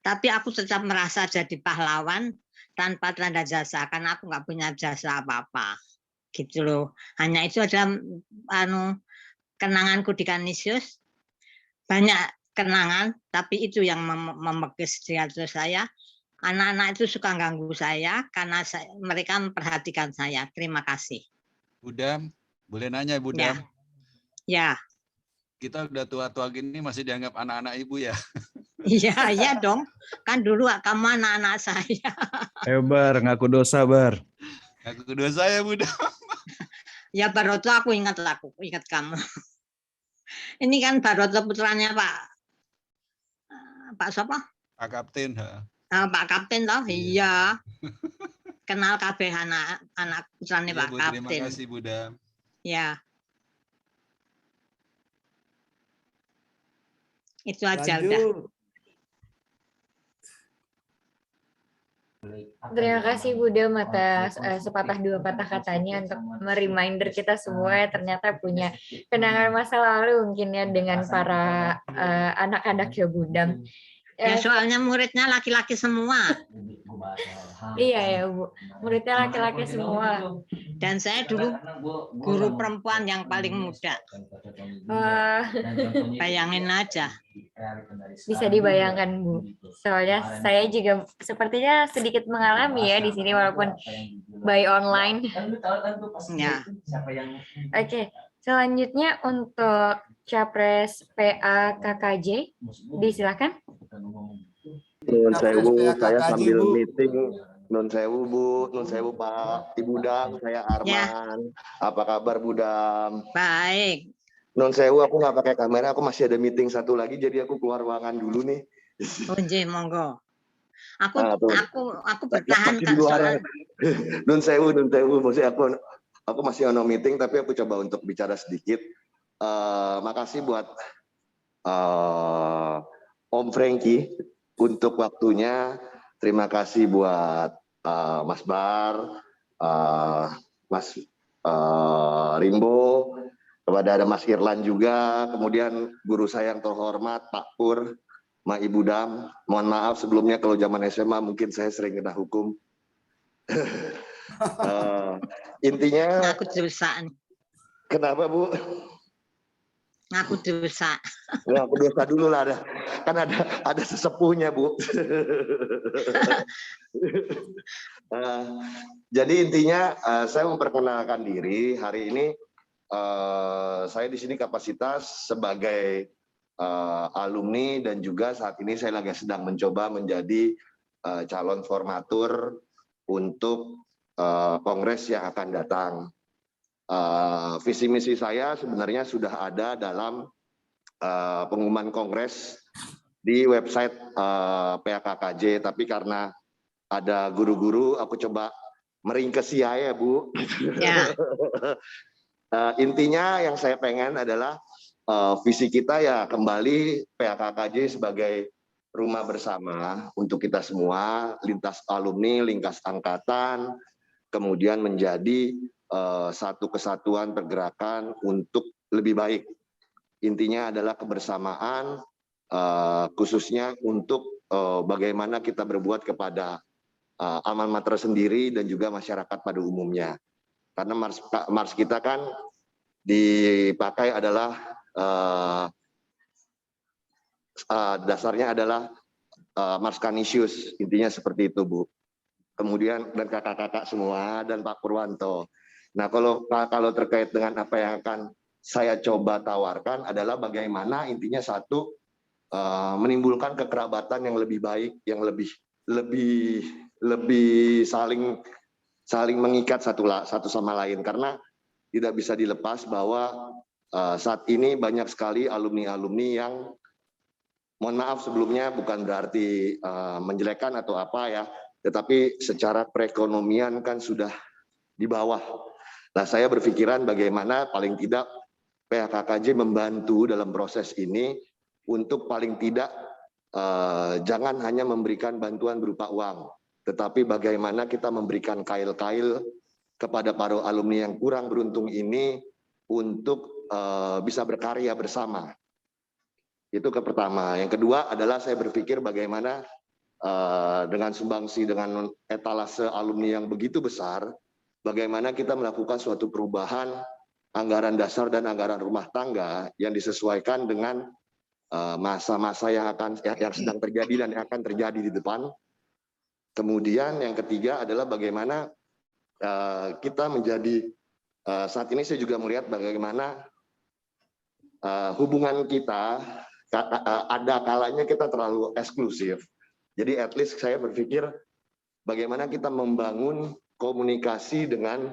Tapi aku tetap merasa jadi pahlawan tanpa tanda jasa, karena aku nggak punya jasa apa-apa. Gitu loh. Hanya itu adalah kenanganku di Kanisius. Banyak kenangan, tapi itu yang memekis di hati saya. Anak-anak itu suka ganggu saya karena mereka memperhatikan saya. Terima kasih. Bu Dam, boleh nanya Bu Dam? Ya. Kita udah tua-tua gini masih dianggap anak-anak Ibu ya? Iya, iya dong. Kan dulu kamu anak-anak saya. Ayo Bar, ngaku dosa Bar. Ngaku dosa ya Bu Dam. Ya Baroto, aku ingat kamu. Ini kan Baroto putranya Pak siapa? Pak Kapten. Pak Kapten toh, iya. Kenal kabeh anak putrane Pak Kapten. Terima kasih Bu Dam. Ya. Itu aja udah. Terima kasih Bu Dam atas sepatah dua patah katanya untuk mereminder kita semua ternyata punya kenangan masa lalu mungkin ya dengan para anak-anak ya Bu Dam. Ya soalnya muridnya laki-laki semua. Iya ya Bu, muridnya laki-laki semua. Dan saya dulu guru perempuan yang paling muda. Bayangin aja. Bisa dibayangkan Bu. Soalnya saya juga sepertinya sedikit mengalami ya di sini walaupun by online. Ya. Oke, selanjutnya untuk Capres PA KKJ, disilakan. Nun sewu, saya sambil meeting. Nun sewu Bu, nun sewu Pak Ibu Dam, saya Arman. Ya. Apa kabar Bu Dam? Baik. Nun sewu, aku nggak pakai kamera, aku masih ada meeting satu lagi, jadi aku keluar ruangan dulu nih. Unji, monggo. Aku bertahan kan soal. Nun sewu, maksudnya aku masih ono meeting, tapi aku coba untuk bicara sedikit. Makasih buat Om Franky untuk waktunya. Terima kasih buat Mas Bar, Mas Rimbo, kepada ada Mas Irlan juga, kemudian guru saya yang terhormat Pak Pur, Ma Ibu Dam. Mohon maaf sebelumnya kalau zaman SMA mungkin saya sering kena hukum. Intinya Ngaku dosa. Kenapa Bu? Ngaku dosa. Ngaku dosa dulu lah, kan ada sesepuhnya Bu. Jadi intinya saya memperkenalkan diri hari ini. Saya di sini kapasitas sebagai alumni dan juga saat ini saya lagi sedang mencoba menjadi calon formatur untuk kongres yang akan datang. Visi misi saya sebenarnya sudah ada dalam pengumuman kongres di website PAKKJ, tapi karena ada guru-guru, aku coba meringkesi ya Bu. Ya. Intinya yang saya pengen adalah visi kita ya kembali PAKKJ sebagai rumah bersama untuk kita semua, lintas alumni, lintas angkatan, kemudian menjadi satu kesatuan pergerakan untuk lebih baik. Intinya adalah kebersamaan, khususnya untuk bagaimana kita berbuat kepada alma mater sendiri dan juga masyarakat pada umumnya. Karena mars kita kan dipakai adalah dasarnya adalah Mars Canisius, intinya seperti itu Bu. Kemudian dan kakak-kakak semua dan Pak Purwanto. Nah kalau terkait dengan apa yang akan saya coba tawarkan adalah bagaimana intinya satu menimbulkan kekerabatan yang lebih baik, yang lebih saling mengikat satu sama lain, karena tidak bisa dilepas bahwa saat ini banyak sekali alumni-alumni yang, mohon maaf sebelumnya bukan berarti menjelekkan atau apa ya, tetapi secara perekonomian kan sudah di bawah. Nah saya berpikiran bagaimana paling tidak PAKKJ membantu dalam proses ini untuk paling tidak jangan hanya memberikan bantuan berupa uang, tetapi bagaimana kita memberikan kail-kail kepada para alumni yang kurang beruntung ini untuk bisa berkarya bersama. Itu ke pertama. Yang kedua adalah saya berpikir bagaimana dengan sumbangsi dengan etalase alumni yang begitu besar, bagaimana kita melakukan suatu perubahan anggaran dasar dan anggaran rumah tangga yang disesuaikan dengan masa-masa yang sedang terjadi dan yang akan terjadi di depan. Kemudian yang ketiga adalah bagaimana kita menjadi saat ini saya juga melihat bagaimana hubungan kita ada kalanya kita terlalu eksklusif. Jadi at least saya berpikir bagaimana kita membangun komunikasi dengan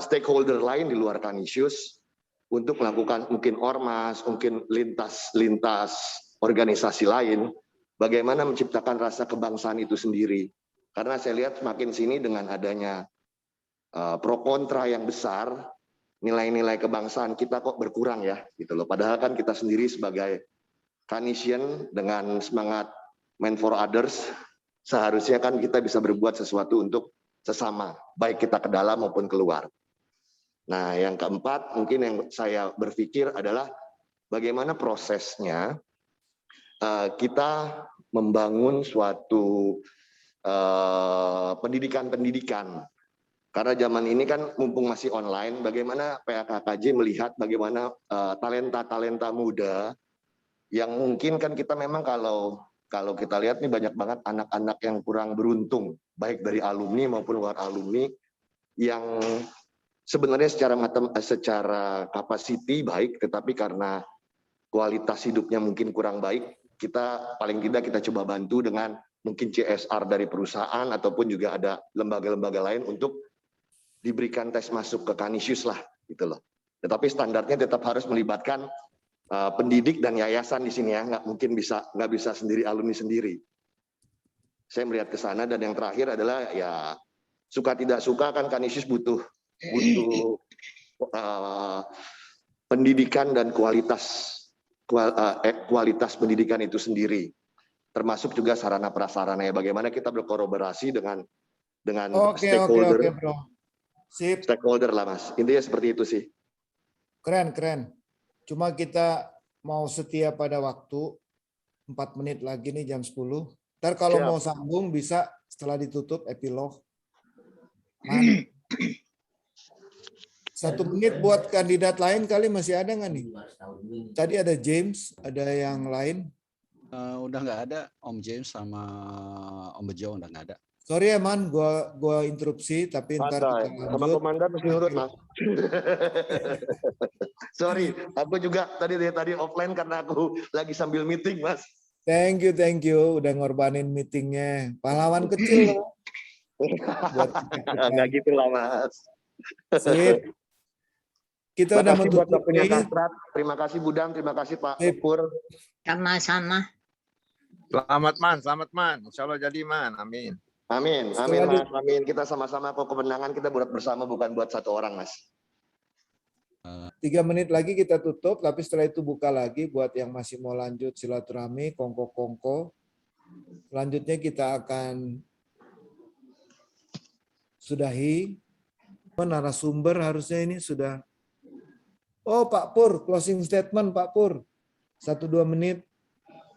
stakeholder lain di luar Canisius untuk melakukan mungkin ormas, mungkin lintas organisasi lain, bagaimana menciptakan rasa kebangsaan itu sendiri. Karena saya lihat semakin sini dengan adanya pro kontra yang besar, nilai-nilai kebangsaan kita kok berkurang ya, gitu loh. Padahal kan kita sendiri sebagai Canisian dengan semangat man for others, seharusnya kan kita bisa berbuat sesuatu untuk sesama, baik kita ke dalam maupun keluar. Nah, yang keempat mungkin yang saya berpikir adalah bagaimana prosesnya kita membangun suatu pendidikan-pendidikan. Karena zaman ini kan mumpung masih online, bagaimana PAKKJ melihat bagaimana talenta-talenta muda yang mungkin kan kita memang kalau kita lihat nih banyak banget anak-anak yang kurang beruntung, baik dari alumni maupun luar alumni, yang sebenarnya secara kapasiti baik, tetapi karena kualitas hidupnya mungkin kurang baik, kita paling tidak kita coba bantu dengan mungkin CSR dari perusahaan ataupun juga ada lembaga-lembaga lain untuk diberikan tes masuk ke Canisius lah, gitu loh. Tetapi standarnya tetap harus melibatkan pendidik dan yayasan di sini ya, nggak bisa sendiri alumni sendiri. Saya melihat ke sana. Dan yang terakhir adalah ya suka tidak suka kan Canisius butuh pendidikan dan kualitas pendidikan itu sendiri, termasuk juga sarana prasarana ya, bagaimana kita berkolaborasi dengan stakeholder. Bro. Sip. Stakeholder lah Mas, intinya seperti itu sih. Keren, keren. Cuma kita mau setia pada waktu 4 menit lagi nih jam 10. Ntar kalau Siap. mau sambung bisa setelah ditutup epilog. 1 menit buat kandidat lain kali masih ada nggak nih? Tadi ada James, ada yang lain. Udah nggak ada, Om James sama Om Bejo udah nggak ada. Sorry ya Man, gua interupsi tapi ntar Santai. kita Sama lanjut. komandan mesti nurut, Mas. Sorry, aku juga tadi offline karena aku lagi sambil meeting, Mas. Thank you, udah ngorbanin meetingnya. Pahlawan kecil loh. Buat kita. Enggak gitu lah, Mas. Sip. Kita udah Makasih buat menutup waktunya ini. Kastrat. Terima kasih Budam, terima kasih Pak Pur. Sama-sama. Selamat Man. Insya Allah jadi Man. Amin. Amin, amin Mas, amin. Kita sama-sama kok kemenangan kita buat bersama bukan buat satu orang, Mas. 3 menit lagi kita tutup, tapi setelah itu buka lagi buat yang masih mau lanjut silaturahmi, kongko-kongko. Selanjutnya kita akan sudahi. Narasumber harusnya ini sudah. Oh Pak Pur, closing statement Pak Pur. 1-2 menit.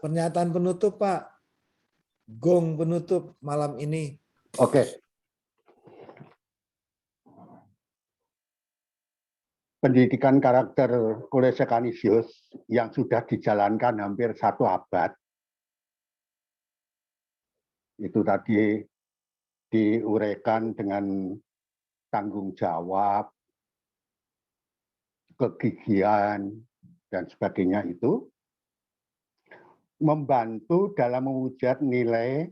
Pernyataan penutup Pak. Gong penutup malam ini. Oke. Pendidikan karakter Coleus Canisius yang sudah dijalankan hampir 1 abad, itu tadi diuraikan dengan tanggung jawab, kegigihan, dan sebagainya itu, membantu dalam mewujud nilai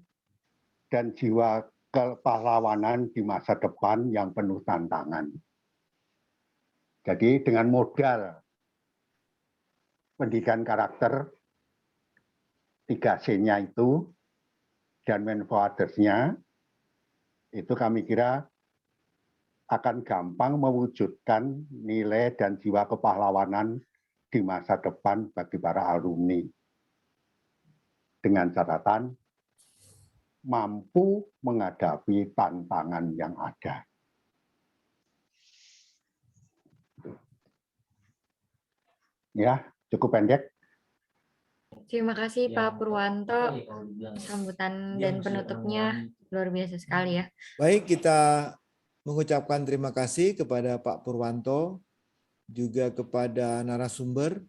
dan jiwa kepahlawanan di masa depan yang penuh tantangan. Jadi dengan modal pendidikan karakter 3C-nya itu dan manfaatnya itu kami kira akan gampang mewujudkan nilai dan jiwa kepahlawanan di masa depan bagi para alumni. Dengan catatan mampu menghadapi tantangan yang ada. Ya, cukup pendek. Terima kasih Pak Purwanto. Sambutan dan penutupnya luar biasa sekali ya. Baik, kita mengucapkan terima kasih kepada Pak Purwanto, juga kepada narasumber.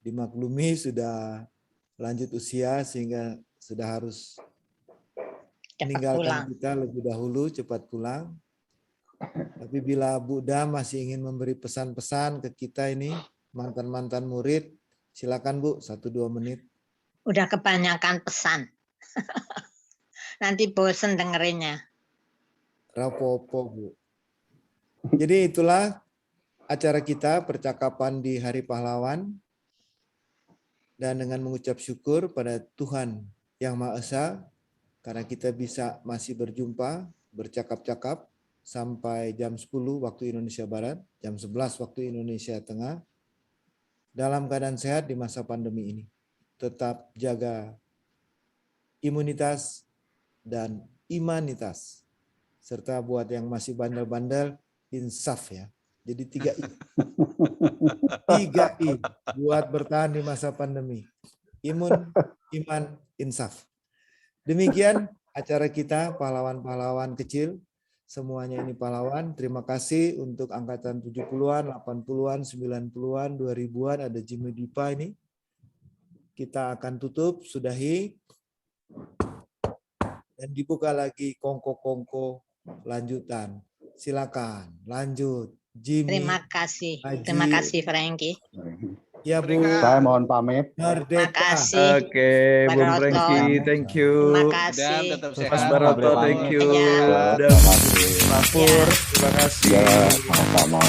Dimaklumi sudah lanjut usia sehingga sudah harus meninggalkan kita lebih dahulu, cepat pulang. Tapi bila Bu Dam masih ingin memberi pesan-pesan ke kita ini, mantan-mantan murid, silakan Bu, 1-2 menit. Udah kebanyakan pesan. Nanti bosen dengerinnya. Rapopo Bu. Jadi itulah acara kita, percakapan di Hari Pahlawan. Dan dengan mengucap syukur pada Tuhan Yang Maha Esa, karena kita bisa masih berjumpa, bercakap-cakap, sampai jam 10 waktu Indonesia Barat, jam 11 waktu Indonesia Tengah, dalam keadaan sehat di masa pandemi ini. Tetap jaga imunitas dan imanitas. Serta buat yang masih bandel-bandel, insaf ya. Jadi 3I. 3I buat bertahan di masa pandemi. Imun, iman, insaf. Demikian acara kita, pahlawan-pahlawan kecil. Semuanya ini pahlawan. Terima kasih untuk angkatan 70-an, 80-an, 90-an, 2000-an. Ada Jimmy Dipa ini. Kita akan tutup, sudahi. Dan dibuka lagi kongko-kongko lanjutan. Silakan, lanjut. Jimmy. Terima kasih Frankie. Ya Bu. Saya mohon pamit. Merdeka. Makasih. Oke, Bung Frankie, thank you. Terima kasih. Mas Baroto, thank you. Ya. Dan Mas Pur, terima kasih. Sama-sama.